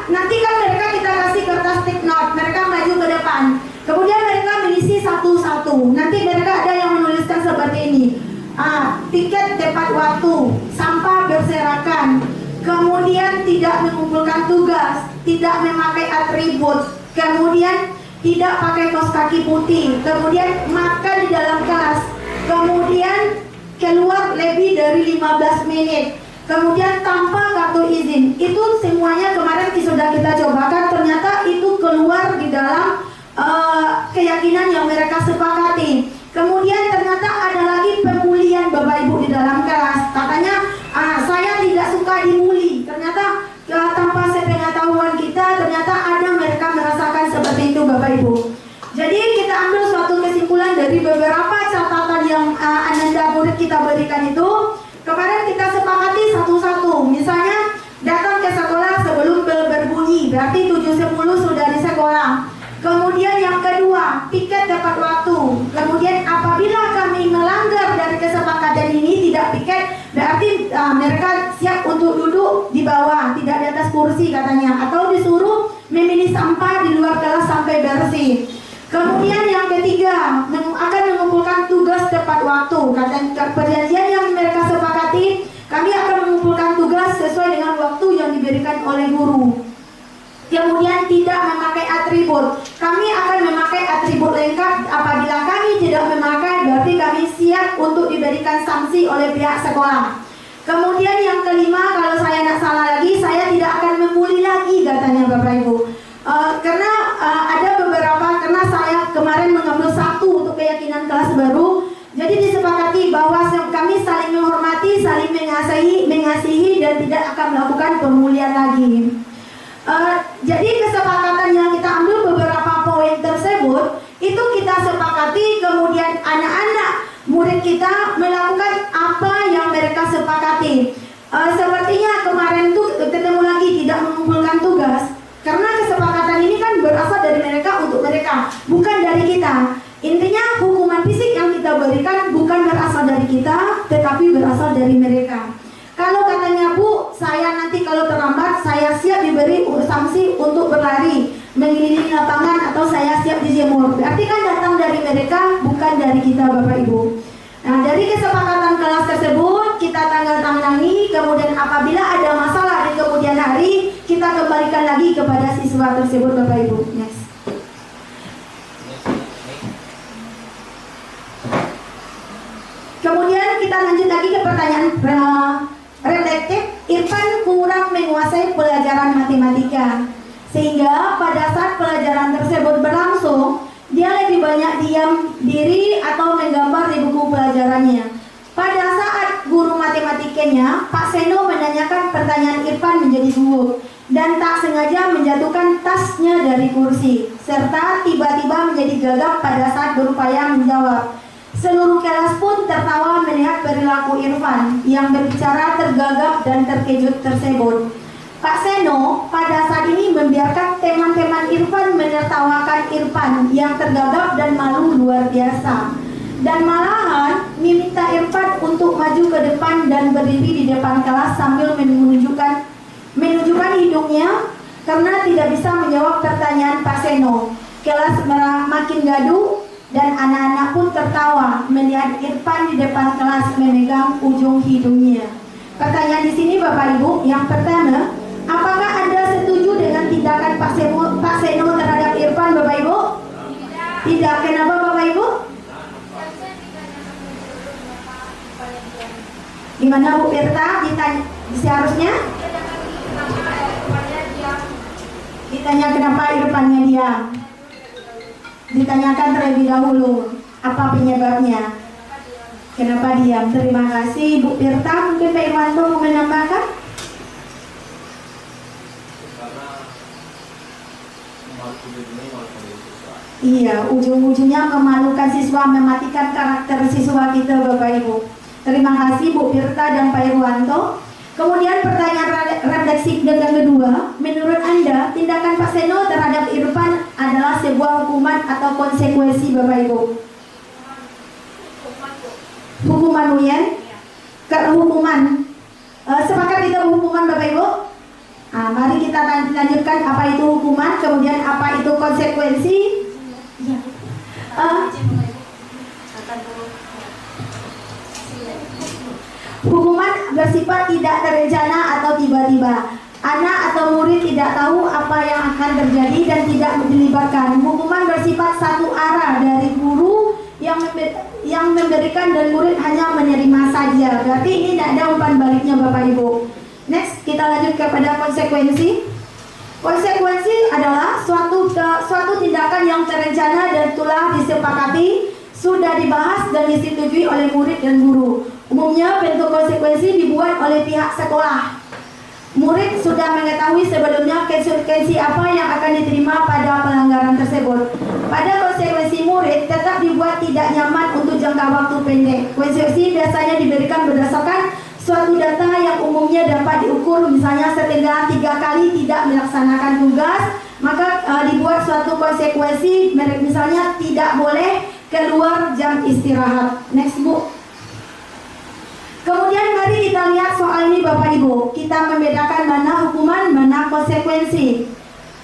nanti kan mereka kita kasih kertas take note, mereka maju ke depan. Kemudian mereka mengisi satu-satu. Nanti mereka ada yang menuliskan seperti ini. Tiket tepat waktu, sampah berserakan, kemudian tidak mengumpulkan tugas, tidak memakai atribut, kemudian tidak pakai kaos kaki putih, kemudian makan di dalam kelas, kemudian keluar lebih dari 15 menit, kemudian tanpa kartu izin. Itu semuanya kemarin sudah kita cobakan, ternyata itu keluar di dalam keyakinan yang mereka sepakati. Kemudian ternyata ada lagi pemulihan Bapak Ibu di dalam kelas. Katanya saya tidak suka dibully. Ternyata tanpa sepengetahuan kita, ternyata ada mereka merasakan seperti itu Bapak Ibu. Jadi kita ambil suatu kesimpulan dari beberapa catatan yang Ananda murid kita berikan itu. Kemarin kita sepakati satu-satu. Misalnya datang ke sekolah sebelum bel berbunyi, berarti 7.10 sudah di sekolah. Kemudian yang kedua, tiket tepat waktu. Kemudian apabila kami melanggar dari kesepakatan ini tidak tiket, berarti mereka siap untuk duduk di bawah, tidak di atas kursi katanya, atau disuruh memilih sampah di luar kelas sampai bersih. Kemudian yang ketiga, akan mengumpulkan tugas tepat waktu. Kata perjanjian yang mereka sepakati, kami akan mengumpulkan tugas sesuai dengan waktu yang diberikan oleh guru. Kemudian tidak memakai atribut. Kami akan memakai atribut lengkap. Apabila kami tidak memakai, berarti kami siap untuk diberikan sanksi oleh pihak sekolah. Kemudian yang kelima, kalau saya tidak salah lagi, saya tidak akan membuli lagi katanya Bapak Ibu. Karena ada beberapa, karena saya kemarin mengambil satu untuk keyakinan kelas baru. Jadi disepakati bahwa kami saling menghormati, saling mengasihi dan tidak akan melakukan pemulihan lagi. Jadi kesepakatan yang kita ambil beberapa poin tersebut itu kita sepakati, kemudian anak-anak murid kita melakukan apa yang mereka sepakati. Sepertinya kemarin tuh ketemu lagi tidak mengumpulkan tugas, karena kesepakatan ini kan berasal dari mereka untuk mereka, bukan dari kita. Intinya hukuman fisik yang kita berikan bukan berasal dari kita, tetapi berasal dari mereka. Kalau katanya Bu, saya nanti kalau terlambat saya siap diberi sanksi untuk berlari mengelilingi lapangan atau saya siap dijemur. Berarti kan datang dari mereka, bukan dari kita Bapak Ibu. Nah, dari kesepakatan kelas tersebut kita tangani, kemudian apabila ada masalah di kemudian hari kita kembalikan lagi kepada siswa tersebut Bapak Ibu. Next. Kemudian kita lanjut lagi ke pertanyaan redaktif. Irfan kurang menguasai pelajaran matematika, sehingga pada saat pelajaran tersebut berlangsung dia lebih banyak diam diri atau menggambar di buku pelajarannya. Pada saat guru matematikanya Pak Seno menanyakan pertanyaan, Irfan menjadi gugup dan tak sengaja menjatuhkan tasnya dari kursi, serta tiba-tiba menjadi gagap pada saat berupaya menjawab. Seluruh kelas pun tertawa melihat perilaku Irfan yang berbicara tergagap dan terkejut tersebut. Pak Seno pada saat ini membiarkan teman-teman Irfan menertawakan Irfan yang tergagap dan malu luar biasa. Dan malahan meminta Irfan untuk maju ke depan dan berdiri di depan kelas sambil menunjukkan hidungnya karena tidak bisa menjawab pertanyaan Pak Seno. Kelas makin gaduh dan anak-anak pun tertawa melihat Irfan di depan kelas memegang ujung hidungnya. Pertanyaan di sini Bapak Ibu, yang pertama, apakah Anda setuju dengan tindakan Pak Seno terhadap Irfan Bapak Ibu? Tidak. Kenapa Bapak Ibu? Gimana Bu Pirta? Seharusnya ditanya kenapa Irfannya diam. Ditanyakan terlebih dahulu apa penyebabnya. Kenapa diam? Terima kasih Bu Tirta. Mungkin Pak Irwanto mau menambahkan? Karena memalukan siswa. Iya, ujung-ujungnya memalukan siswa, mematikan karakter siswa kita Bapak Ibu. Terima kasih Bu Tirta dan Pak Irwanto. Kemudian pertanyaan refleksi yang kedua, menurut Anda tindakan Pak Seno terhadap Irfan adalah sebuah hukuman atau konsekuensi Bapak Ibu? Hukuman Uyen? Hukuman. Sepakat itu hukuman Bapak Ibu? Mari kita lanjutkan apa itu hukuman, kemudian apa itu konsekuensi. Hukuman bersifat tidak terencana atau tiba-tiba. Anak atau murid tidak tahu apa yang akan terjadi dan tidak dilibatkan. Hukuman bersifat satu arah dari guru yang memberikan dan murid hanya menerima saja. Berarti ini tidak ada umpan baliknya Bapak Ibu. Next, kita lanjut kepada konsekuensi. Konsekuensi adalah suatu tindakan yang terencana dan telah disepakati, sudah dibahas dan disetujui oleh murid dan guru. Umumnya bentuk konsekuensi dibuat oleh pihak sekolah. Murid sudah mengetahui sebelumnya konsekuensi apa yang akan diterima pada pelanggaran tersebut. Pada konsekuensi murid tetap dibuat tidak nyaman untuk jangka waktu pendek. Konsekuensi biasanya diberikan berdasarkan suatu data yang umumnya dapat diukur, misalnya setengah 3 kali tidak melaksanakan tugas, maka dibuat suatu konsekuensi, misalnya tidak boleh keluar jam istirahat. Next Bu. Kemudian mari kita lihat soal ini Bapak Ibu. Kita membedakan mana hukuman, mana konsekuensi.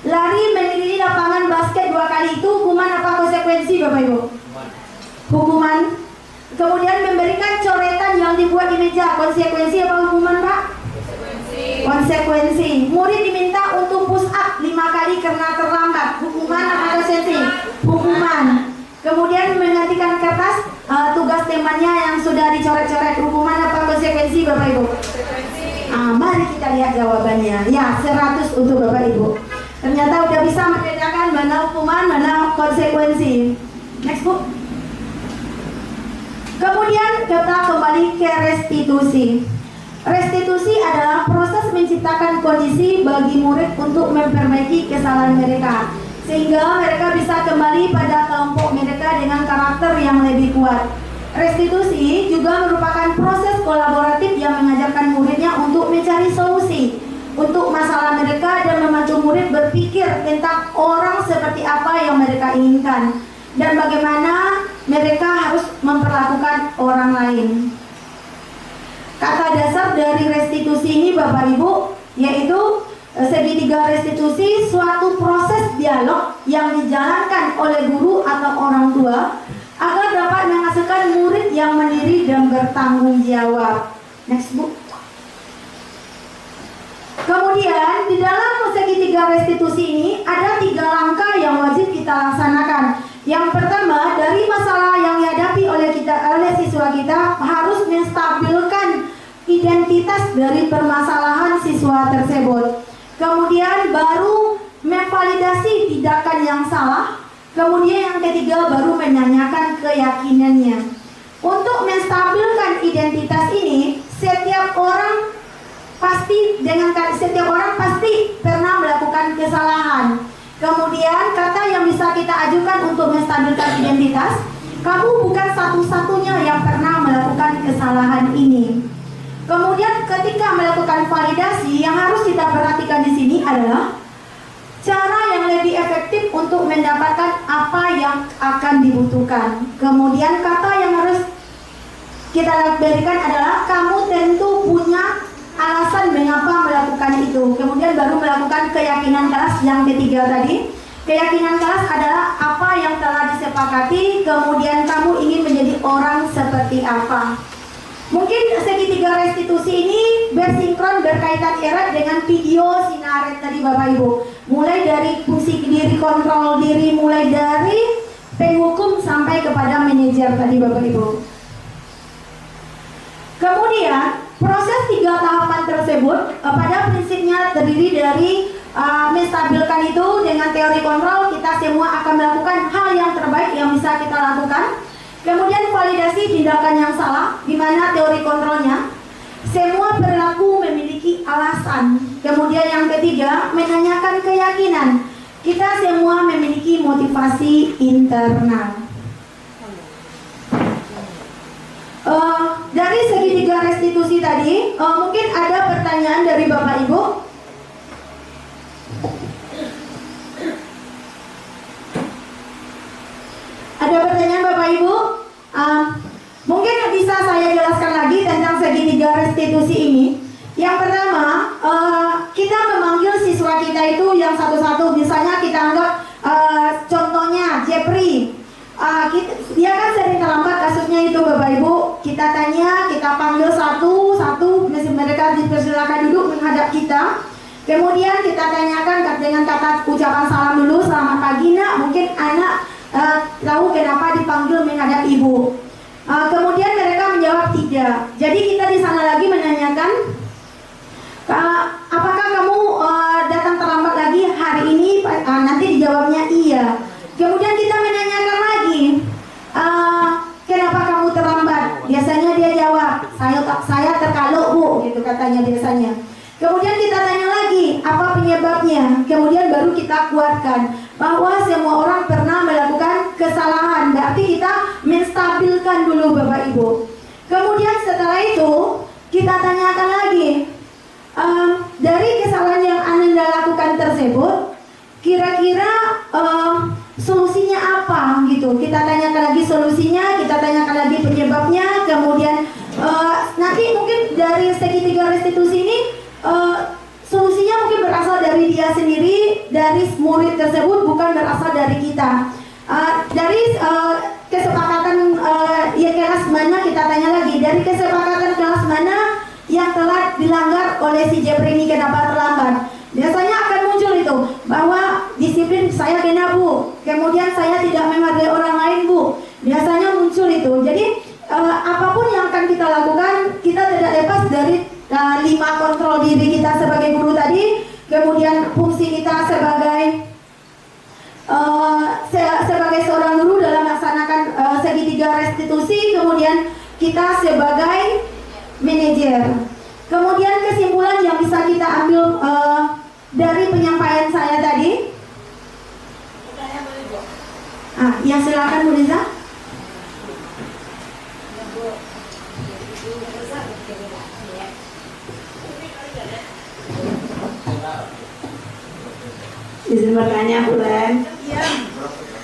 Lari mengelilingi lapangan basket 2 kali itu hukuman apa konsekuensi Bapak Ibu? Hukuman. Kemudian memberikan coretan yang dibuat di meja, konsekuensi apa hukuman Pak? Konsekuensi. Murid diminta untuk push up 5 kali karena terlambat, hukuman apa konsekuensi? Hukuman. Kemudian menggantikan kertas tugas temannya yang sudah dicoret-coret, hukuman apa konsekuensi Bapak Ibu? Mari kita lihat jawabannya. Ya, 100 untuk Bapak Ibu. Ternyata udah bisa membedakan mana hukuman, mana konsekuensi. Next Bu. Kemudian kita kembali ke restitusi. Restitusi adalah proses menciptakan kondisi bagi murid untuk memperbaiki kesalahan mereka, sehingga mereka bisa kembali pada kelompok mereka dengan karakter yang lebih kuat. Restitusi juga merupakan proses kolaboratif yang mengajarkan muridnya untuk mencari solusi untuk masalah mereka dan membantu murid berpikir tentang orang seperti apa yang mereka inginkan dan bagaimana mereka harus memperlakukan orang lain. Kata dasar dari restitusi ini Bapak Ibu yaitu segitiga restitusi, suatu proses dialog yang dijalankan oleh guru atau orang tua agar dapat menghasilkan murid yang mandiri dan bertanggung jawab. Next Bu. Kemudian di dalam segitiga restitusi ini ada 3 langkah yang wajib kita laksanakan. Yang pertama, dari masalah yang dihadapi oleh siswa kita harus menstabilkan identitas dari permasalahan siswa tersebut. Kemudian baru memvalidasi tindakan yang salah. Kemudian yang ketiga baru menanyakan keyakinannya. Untuk menstabilkan identitas ini, setiap orang pasti pernah melakukan kesalahan. Kemudian kata yang bisa kita ajukan untuk menstabilkan identitas, kamu bukan satu-satunya yang pernah melakukan kesalahan ini. Kemudian ketika melakukan validasi, yang harus kita perhatikan di sini adalah cara yang lebih efektif untuk mendapatkan apa yang akan dibutuhkan. Kemudian kata yang harus kita berikan adalah kamu tentu punya alasan mengapa melakukan itu. Kemudian baru melakukan keyakinan keras yang ketiga tadi. Keyakinan keras adalah apa yang telah disepakati, kemudian kamu ingin menjadi orang seperti apa. Mungkin segitiga restitusi ini bersinkron, berkaitan erat dengan video sinaret tadi Bapak Ibu. Mulai dari fungsi diri, kontrol diri, mulai dari penghukum sampai kepada manajer tadi Bapak Ibu. Kemudian proses 3 tahapan tersebut pada prinsipnya terdiri dari menstabilkan itu dengan teori kontrol. Kita semua akan melakukan hal yang terbaik yang bisa kita lakukan. Kemudian validasi tindakan yang salah, di mana teori kontrolnya. Semua perilaku memiliki alasan. Kemudian yang ketiga, menanyakan keyakinan. Kita semua memiliki motivasi internal. Dari segitiga restitusi tadi, mungkin ada pertanyaan dari Bapak Ibu. Ada pertanyaan Bapak Ibu? Mungkin bisa saya jelaskan lagi tentang segitiga restitusi ini. Yang pertama, kita memanggil siswa kita itu yang satu-satu. Misalnya kita anggap contohnya Jeffrey. Dia kan sering terlambat kasusnya itu Bapak Ibu. Kita tanya, kita panggil satu-satu, mereka dipersilakan duduk menghadap kita. Kemudian kita tanyakan dengan kata ucapan salam dulu, selamat pagi nak. Mungkin anak tahu kenapa dipanggil menghadap ibu. Kemudian mereka menjawab tidak. Jadi kita di sana lagi menanyakan, apakah kamu datang terlambat lagi hari ini? Nanti dijawabnya iya. Kemudian kita menanyakan lagi, kenapa kamu terlambat? Biasanya dia jawab, saya terkaluk bu, gitu katanya biasanya. Kemudian kita tanya lagi, apa penyebabnya? Kemudian baru kita kuatkan bahwa semua orang pernah melakukan kesalahan. Berarti kita menstabilkan dulu Bapak Ibu. Kemudian setelah itu kita tanyakan lagi, dari kesalahan yang Anda lakukan tersebut, kira-kira solusinya apa gitu. Kita tanyakan lagi solusinya, kita tanyakan lagi penyebabnya. Kemudian nanti mungkin dari segitiga restitusi ini solusinya mungkin berasal dari dia sendiri, dari murid tersebut, bukan berasal dari kita. Dari kesepakatan ya kelas mana, kita tanya lagi, dari kesepakatan kelas mana yang telah dilanggar oleh si Jeffrey ini, kenapa terlambat? Biasanya akan muncul itu bahwa disiplin saya kena bu, kemudian saya tidak menghargai orang lain bu. Biasanya muncul itu. Jadi apapun yang akan kita lakukan, kita tidak lepas dari 5 kontrol diri kita sebagai guru tadi, kemudian fungsi kita sebagai seorang guru dalam melaksanakan segitiga restitusi, kemudian kita sebagai manajer. Kemudian kesimpulan yang bisa kita ambil dari penyampaian saya tadi, ya silakan Bu Liza. Izin bertanya Bu Len,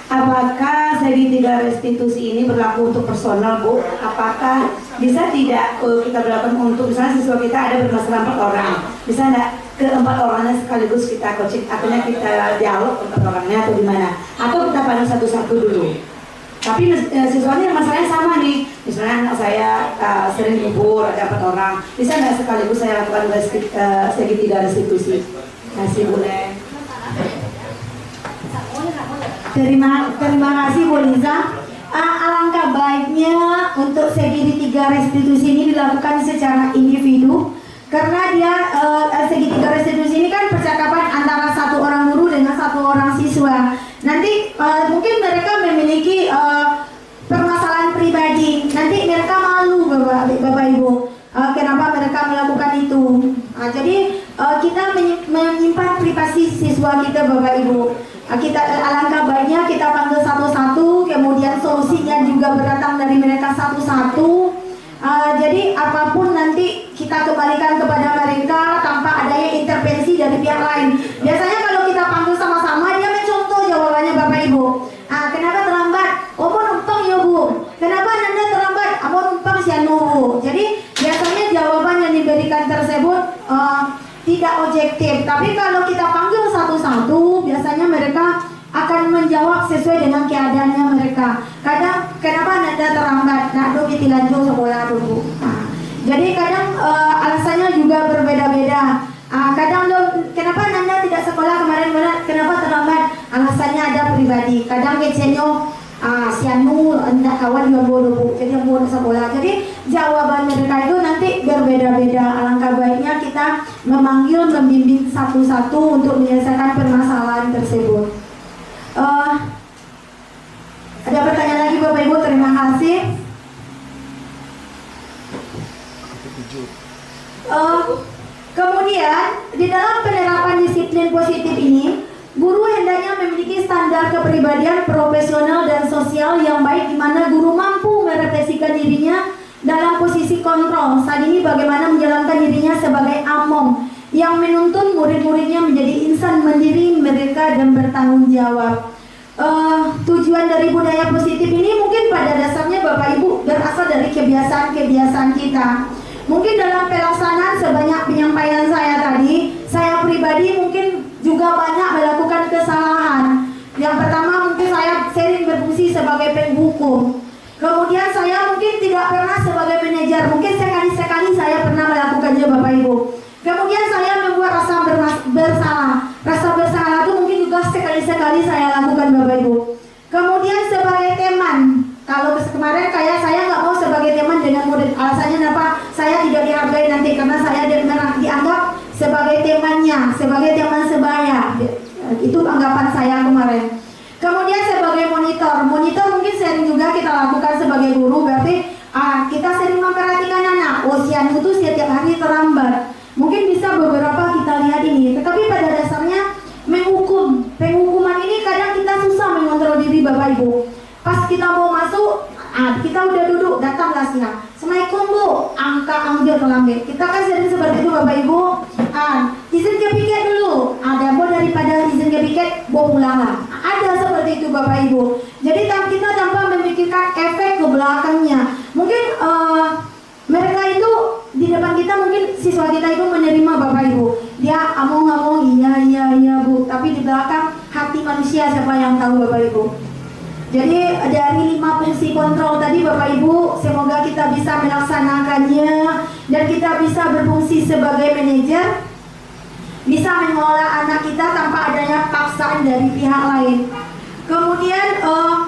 apakah segitiga restitusi ini berlaku untuk personal Bu? Apakah bisa tidak kita berlakukan untuk misalnya siswa kita ada bermasalah 4 orang, bisa tidak ke 4 orangnya sekaligus kita coaching, akhirnya kita dialog 4 orangnya atau gimana? Atau kita pandang satu-satu dulu? Tapi siswanya masalahnya sama nih, misalnya anak saya sering libur, ada 4 orang, bisa nggak sekaligus saya lakukan segitiga restitusi? Kasih Bu Len. Terima kasih Bu Liza. Alangkah baiknya untuk segitiga restitusi ini dilakukan secara individu, karena dia segitiga restitusi ini kan percakapan antara satu orang guru dengan satu orang siswa. Nanti mungkin mereka memiliki permasalahan pribadi, nanti mereka malu Bapak Ibu. Kenapa mereka melakukan itu? Jadi kita menyimpan privasi siswa kita Bapak Ibu. Kita alangkah baiknya kita panggil satu-satu, kemudian solusinya juga berdatang dari mereka satu-satu. Jadi apapun nanti kita kembalikan kepada mereka tanpa adanya intervensi dari pihak lain. Biasanya kalau kita panggil sama-sama, dia mencontoh jawabannya Bapak Ibu. Kenapa terlambat? Oh mau numpang ya Bu. Kenapa Nanda terlambat? Mau numpang si Anu Bu. Jadi biasanya jawaban yang diberikan tersebut tidak objektif. Tapi kalau kita panggil satu-satu, biasanya mereka akan menjawab sesuai dengan keadaannya mereka. Kadang kenapa Nanda terlambat? Nak do lanjut sekolah dulu. Jadi kadang alasannya juga berbeda-beda. Kadang kenapa Nanda tidak sekolah kemarin? Kenapa terlambat? Alasannya ada pribadi. Kadang kecenyo si Anu hendak kawan yang bodoh, jadi yang bodoh sekolah. Jadi jawaban mereka itu nanti berbeda-beda. Alangkah baiknya kita memanggil, membimbing satu-satu untuk menyelesaikan permasalahan tersebut. Ada pertanyaan lagi Bapak Ibu? Terima kasih. kasih. Kemudian di dalam penerapan disiplin positif ini, guru hendaknya memiliki standar kepribadian profesional dan sosial yang baik, di mana guru mampu merefleksikan dirinya dalam posisi kontrol. Saat ini bagaimana menjalankan dirinya sebagai among yang menuntun murid-muridnya menjadi insan mandiri, mereka dan bertanggung jawab. Tujuan dari budaya positif ini mungkin pada dasarnya Bapak Ibu berasal dari kebiasaan-kebiasaan kita. Mungkin dalam pelaksanaan sebanyak penyampaian saya tadi, saya pribadi mungkin juga banyak melakukan kesalahan. Yang pertama mungkin saya sering berfungsi sebagai penghukum. Kemudian saya mungkin tidak pernah sebagai manajer. Mungkin sekali-sekali saya pernah melakukannya Bapak Ibu. Kemudian saya membuat rasa bersalah. Rasa bersalah itu mungkin juga sekali-sekali saya lakukan Bapak Ibu. Kemudian sebagai teman, kalau kemarin kayak saya nggak mau sebagai teman dengan murid. Alasannya apa? Saya tidak dihargai nanti karena saya dianggap sebagai temannya, sebagai teman sebaya. Itu anggapan saya kemarin. Kemudian sebagai monitor mungkin sering juga kita lakukan sebagai guru. Berarti kita sering memperhatikan anak. Sianu itu setiap hari terlambat. Mungkin bisa beberapa kita lihat ini. Tetapi pada dasarnya penghukuman ini kadang kita susah mengontrol diri Bapak Ibu. Pas kita mau masuk, kita udah duduk, datanglah siang. Assalamualaikum Bu, ambil kelambe. Kita kan sering seperti itu Bapak Ibu. Izin ke piket dulu. Ada mau daripada izin ke piket, bawa pulanglah. Ada seperti itu Bapak Ibu. Jadi kita tanpa memikirkan efek ke belakangnya. Mungkin mereka itu di depan kita, mungkin siswa kita itu menerima Bapak Ibu. Dia ngomong iya Bu, tapi di belakang hati manusia siapa yang tahu Bapak Ibu. Jadi dari 5 fungsi kontrol tadi Bapak Ibu, semoga kita bisa melaksanakannya dan kita bisa berfungsi sebagai manajer, bisa mengelola anak kita tanpa adanya paksaan dari pihak lain. Kemudian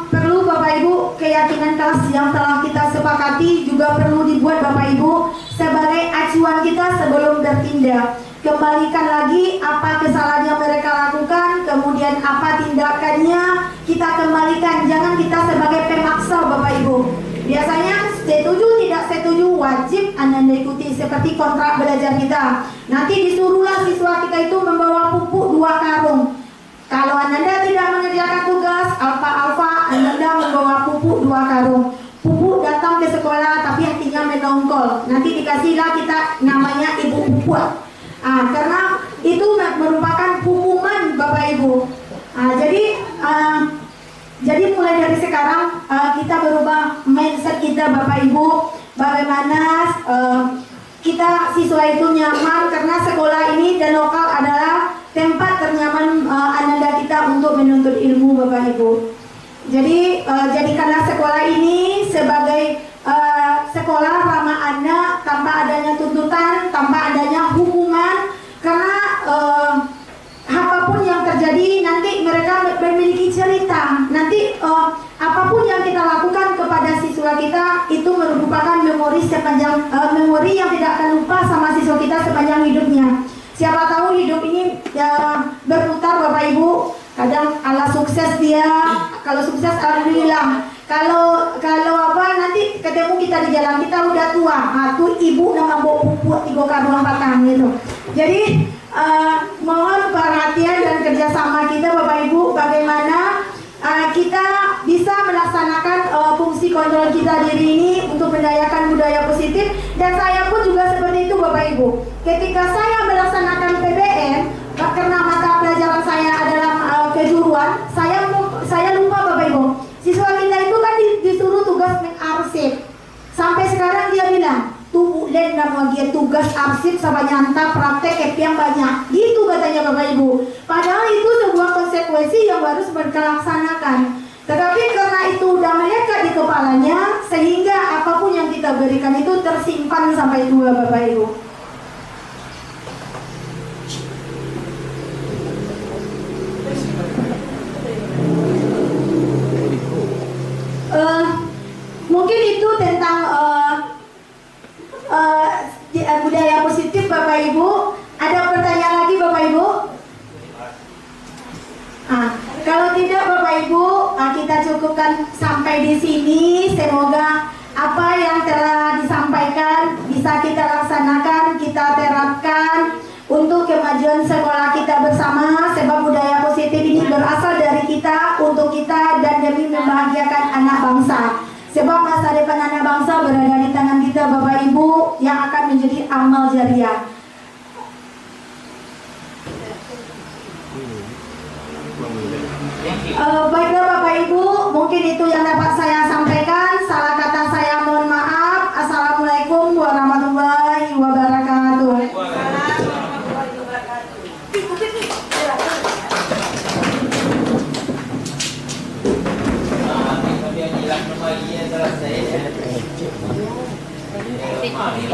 perlu Bapak Ibu keyakinan kelas yang telah kita sepakati juga perlu dibuat Bapak Ibu sebagai acuan kita sebelum bertindak. Kembalikan lagi apa kesalahan yang mereka lakukan, kemudian apa tindakannya kita kembalikan. Jangan kita sebagai pemaksa Bapak Ibu. Biasanya setuju tidak setuju wajib Anda ikuti seperti kontrak belajar kita. Nanti disuruhlah siswa kita itu membawa pupuk 2 karung. Kalau Anda tidak mengerjakan tugas alfa Anda membawa pupuk 2 karung. Pupuk datang ke sekolah tapi hatinya menongkol. Nanti dikasihlah kita namanya ibu pupuk. Karena itu merupakan hukuman Bapak Ibu. Jadi mulai dari sekarang kita berubah mindset kita Bapak Ibu. Bagaimana kita siswa itu nyaman, karena sekolah ini dan lokal adalah tempat ternyaman ananda kita untuk menuntut ilmu Bapak Ibu. Jadi jadikanlah sekolah ini sebagai sekolah ramah anak, tanpa adanya tuntutan, tanpa adanya hukuman, karena apapun yang terjadi nanti mereka memiliki cerita. Nanti apapun yang kita lakukan kepada siswa kita itu merupakan memori yang tidak akan lupa sama siswa kita sepanjang hidupnya. Siapa tahu hidup ini berputar Bapak Ibu. Kadang Allah sukses dia, kalau sukses alhamdulillah. Kalau nanti ketemu kita di jalan, kita udah tua, tuh ibu nama bawa pupuk 3 karung 4 karung gitu. Jadi mohon perhatian dan kerjasama kita Bapak Ibu, bagaimana kita bisa melaksanakan fungsi kontrol kita diri ini untuk mendayakan budaya positif. Dan saya pun juga seperti itu Bapak Ibu. Ketika saya melaksanakan PBN, karena mata pelajaran saya adalah kejuruan, saya lupa Bapak Ibu. Siswa kita itu kan disuruh tugas mengarsip. Sampai sekarang dia bilang, tuh len nama dia tugas arsip sama nyanta praktek yang banyak. Gitu katanya Bapak Ibu. Padahal itu sebuah konsekuensi yang harus berkelaksanakan. Tetapi karena itu udah melekat di kepalanya, sehingga apapun yang kita berikan itu tersimpan sampai tua Bapak Ibu. Mungkin itu tentang budaya positif Bapak Ibu. Ada pertanyaan lagi Bapak Ibu? Kalau tidak Bapak Ibu, kita cukupkan sampai di sini. Semoga apa yang telah disampaikan bisa kita laksanakan, kita terapkan untuk kemajuan sekolah kita bersama. Sebab budaya positif ini berasal dari kita, untuk kita, dan demi membahagiakan anak bangsa. Sebab masa depan anak bangsa berada di tangan kita, Bapak Ibu, yang akan menjadi amal jariah. Baiklah Bapak Ibu, mungkin itu yang dapat saya sampaikan. Salah kata saya mohon maaf. Assalamualaikum warahmatullahi wabarakatuh.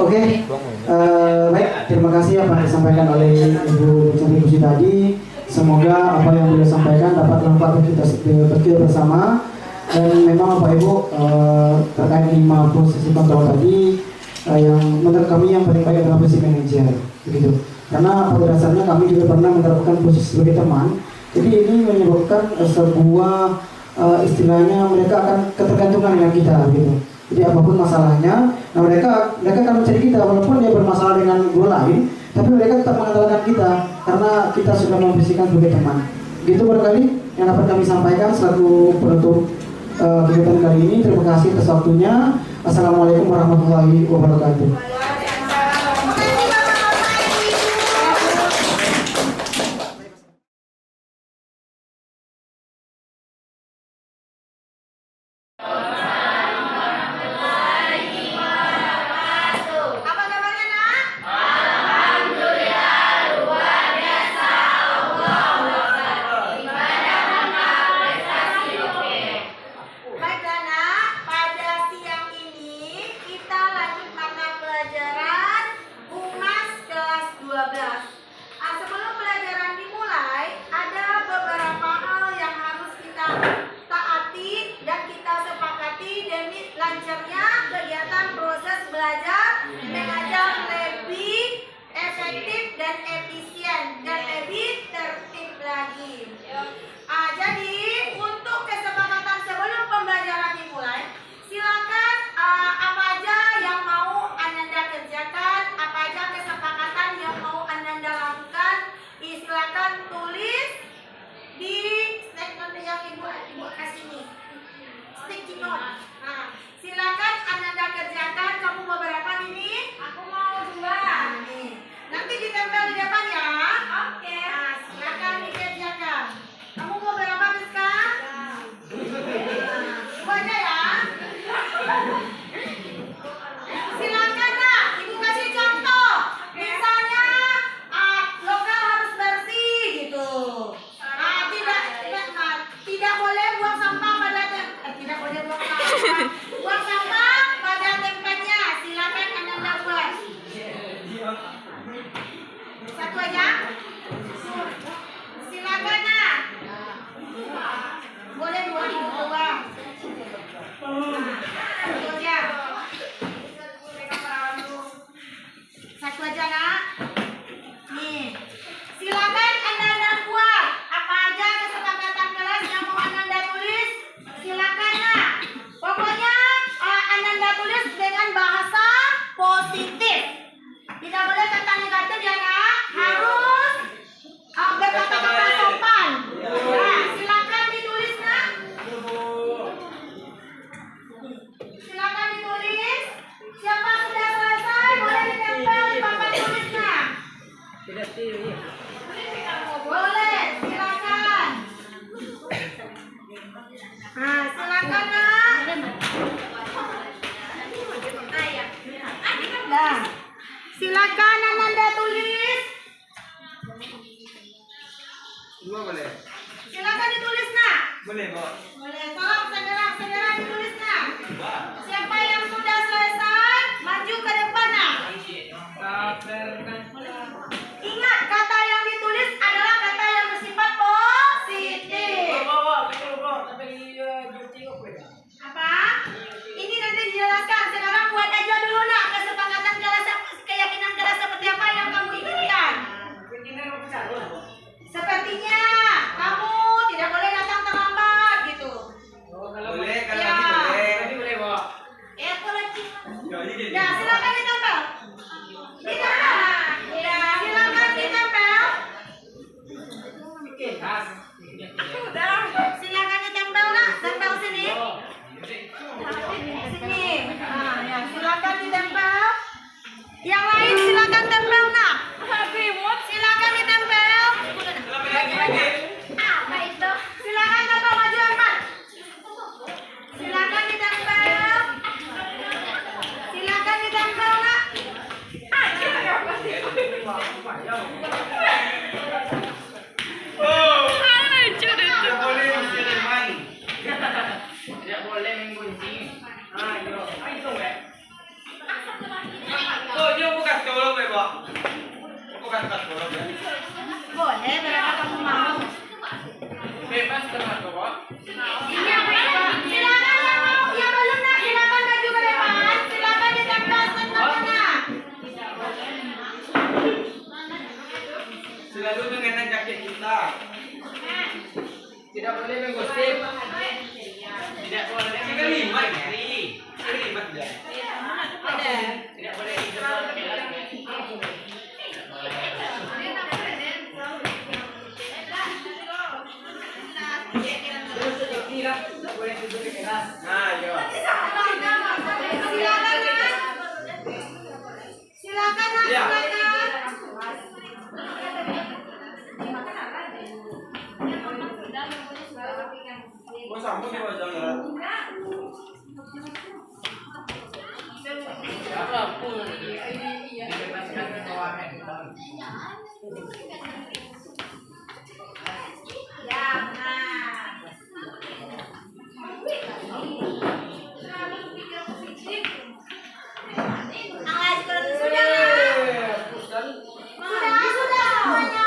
Oke, baik, terima kasih apa yang disampaikan oleh Ibu Cantik tadi. Semoga apa yang beliau sampaikan dapat bermanfaat kita bersama. Dan memang Bapak Ibu, terkait 5 posisi kontrol tadi, yang menurut kami yang paling baik adalah posisi manajer, begitu. Karena pada dasarnya kami juga pernah mendapatkan posisi sebagai teman. Jadi ini menyebabkan sebuah istilahnya mereka akan ketergantungan dengan kita, gitu. Jadi apapun masalahnya, nah mereka akan mencari kita walaupun dia bermasalah dengan guru lain, tapi mereka tetap mengandalkan kita karena kita sudah memposisikan sebagai teman. Gitu barangkali yang dapat kami sampaikan selaku penutup kegiatan kali ini. Terima kasih atas waktunya. Assalamualaikum warahmatullahi wabarakatuh. Silakan Ananda tulis. Dua boleh? Silakan ditulis nak. Boleh, Bu. Boleh. Tolong segera ditulis nak. Siapa yang sudah selesai maju ke depan nak. Ingat kata yang ditulis adalah kata yang bersifat positif. Apa? Ini nanti dijelaskan. Sekarang buat aja dulu nak kesepakatan kelas, keyakinan kelas seperti apa yang kamu inginkan. Sepertinya kamu tidak boleh datang terlambat gitu. Ya, silakan ditempel. Ditempel. Ya, silakan ditempel. Silakan ditempel, Nak. Tempel sini. Sini. Nah, ya, silakan ditempel. Yang lain silakan tempel, Nak. Silakan ditempel. Apa itu? Silakan tempel maju Arman. Silakan ditempel. Silakan ditempel, Nak. Tidak boleh menggunting. Ayo. Oh, dia bukan tolong ya, Pak. Bukan tolong ya. Boleh, berapa kamu mau? Bebas dengan Pak. Silakan yang mau, yang belum, Nak. Silakan maju ke depan. Silakan ditempel setengahnya. Selalu mengenakan jaket kita. Tidak boleh menggosip. Tidak boleh. Kelimat nih. Kelimat ya. Tidak boleh. Nah, yo. Silakan, Nak. Silakan, Nak. Ya. Kok sama di wajahnya? Siapa pun dibebaskan ke bawah. Ya, benar. Sudah semuanya.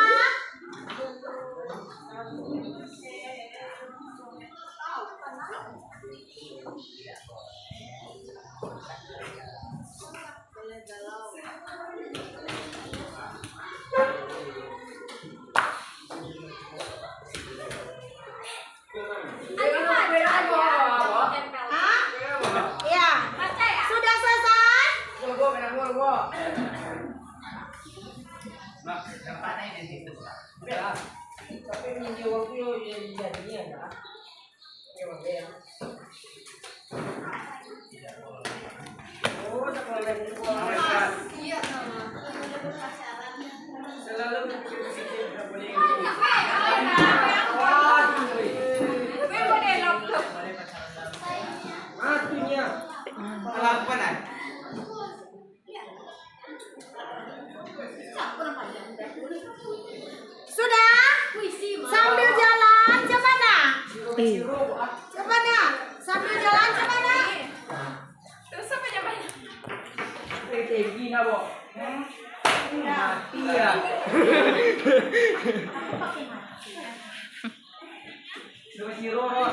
Hah? Ya. Sudah selesai? Nah, yang mana ini sih? Ya. Tapi ini waktu yang jadinya ya. Oh, sekolah ini selalu positif, tidak boleh. Matunya. Kelapanan. Sudah? Sambil jalan, coba Nak. Coba Nak. Sambil jalan, coba Nak. Strategi na bo. Mati ya. Sudah siro ro.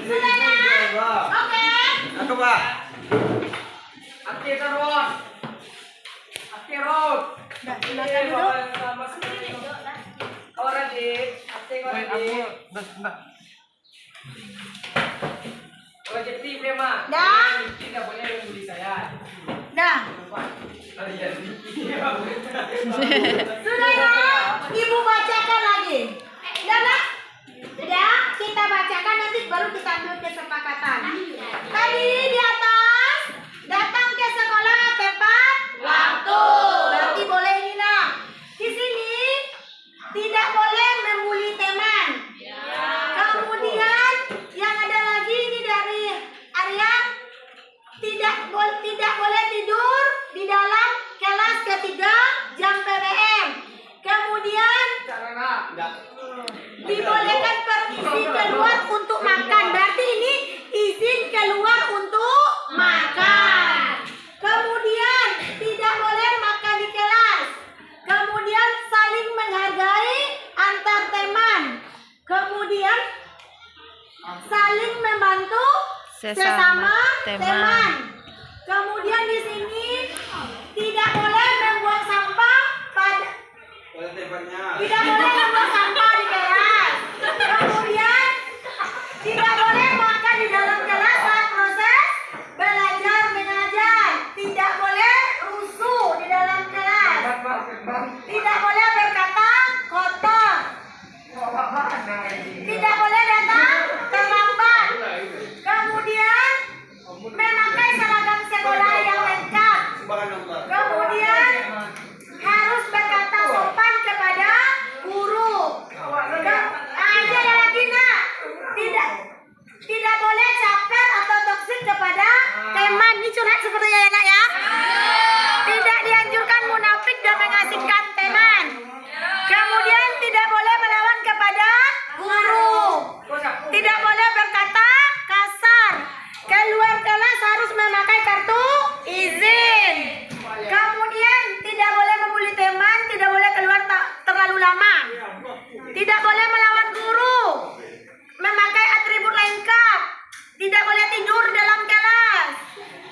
Sudah Nak? Oke. Ako ba? Ate karon. Ate road. Silakan duduk. Orang di ate ko di. Kalau jadi memang. Dah. Tidak boleh membuli saya. Dah. Sudah Nak? Ibu bacakan lagi. Sudah Nak? Sudah, kita bacakan nanti baru kita ambil kesepakatan. Tadi di atas, datang ke sekolah tepat waktu. Berarti boleh ini Nak. Di sini tidak boleh membuli teman. Kemudian yang ada lagi ini dari Arya, tidak boleh tidur di dalam kelas ketiga jam PBM. Kemudian dibolehkan permisi keluar untuk makan. Berarti ini izin keluar untuk makan. Kemudian tidak boleh makan di kelas. Kemudian saling menghargai antar teman. Kemudian saling membantu sesama teman. Kemudian di sini tidak boleh membuang sampah pada tidak boleh membuang sampah di kelas. Kemudian tidak boleh makan di dalam kelas. tidak tidur dalam kelas.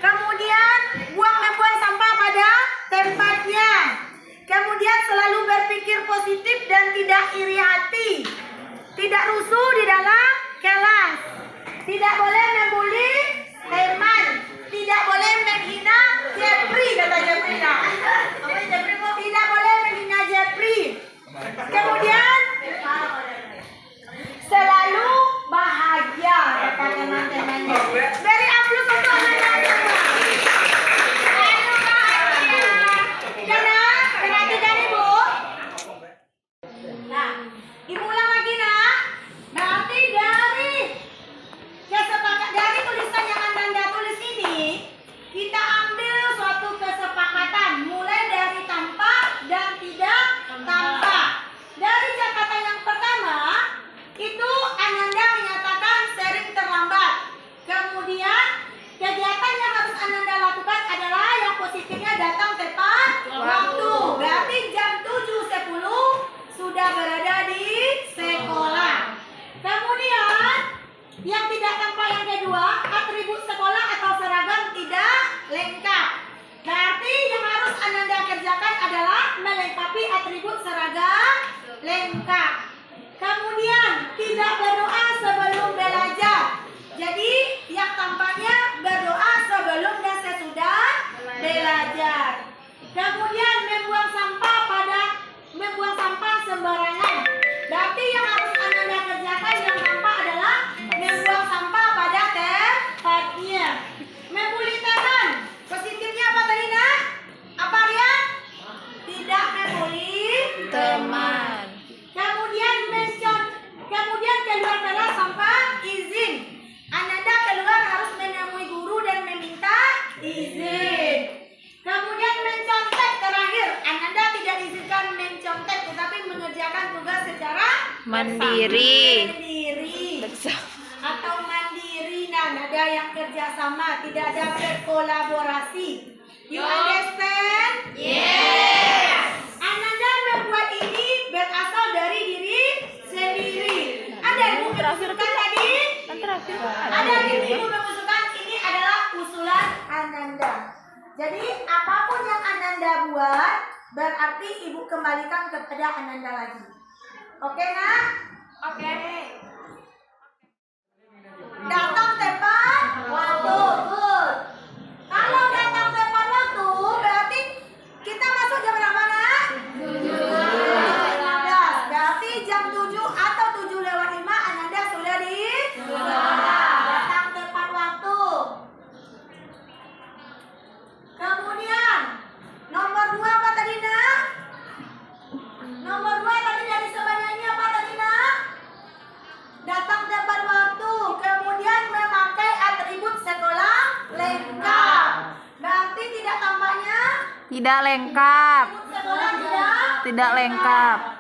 Kemudian membuang sampah pada tempatnya. Kemudian selalu berpikir positif dan tidak iri hati. Tidak rusuh di dalam kelas. Tidak boleh membuli teman. Tidak boleh menghina Jepri, kata Jeprina. Tidak boleh menghina Jepri. Kemudian selalu bahagia, kata teman-temannya. Beri aplaus untuk anak-anak. Selalu bahagia. Perhatikan Ibu. Nah, Ibu ulang lagi nak. Nanti dari tulisan yang Anda tulis ini, kita ambil suatu kesepakatan, mulai dari tampak dan tidak tampak. Dari catatan yang pertama, itu Ananda menyatakan sering terlambat. Kemudian, kegiatan yang harus Ananda lakukan adalah yang positifnya datang tepat waktu. Berarti jam 7.10 sudah berada di sekolah. Kemudian, yang tidak tampak yang kedua, atribut sekolah atau seragam tidak lengkap. Berarti yang harus Ananda kerjakan adalah melengkapi atribut seragam lengkap. Kemudian, tidak berdoa sebelum belajar. Jadi, yang tampaknya berdoa sebelum dan sesudah belajar. Kemudian, membuang sampah sembarangan. Berarti yang harus Ananda kerjakan yang tampak adalah membuang sampah pada tempatnya. Membuli teman. Positifnya apa tadi nak? Apa Ria? Tidak membuli teman. Kemudian keluar kelas tanpa izin. Ananda keluar harus menemui guru dan meminta izin. Kemudian mencontek terakhir. Ananda tidak diizinkan mencontek, tetapi mengerjakan tugas secara mandiri. Atau mandiri. Nah, ada yang kerjasama, tidak ada berkolaborasi. You understand? Yes. Ananda membuat ini berasal dari diri sendiri. Ada ibu mengusulkan tadi? Ada ibu mengusulkan ini adalah usulan Ananda. Jadi apapun yang Ananda buat, berarti ibu kembalikan kepada Ananda lagi. Oke nak? Oke. Datang tepat waktu. Good. Kalau datang tepat waktu, berarti kita masuk jam berapa nak? 7:15. Berarti jam 7 atau 7:05 Ananda sudah di sekolah. Datang tepat waktu. Kemudian nomor 2 apa tadi nak? Nomor 2 tadi dari sebanyak apa tadi nak? Datang tepat waktu. Kemudian memakai atribut sekolah lengkap. Berarti tidak tampaknya? Tidak lengkap. Atribut sekolah tidak Tidak lengkap.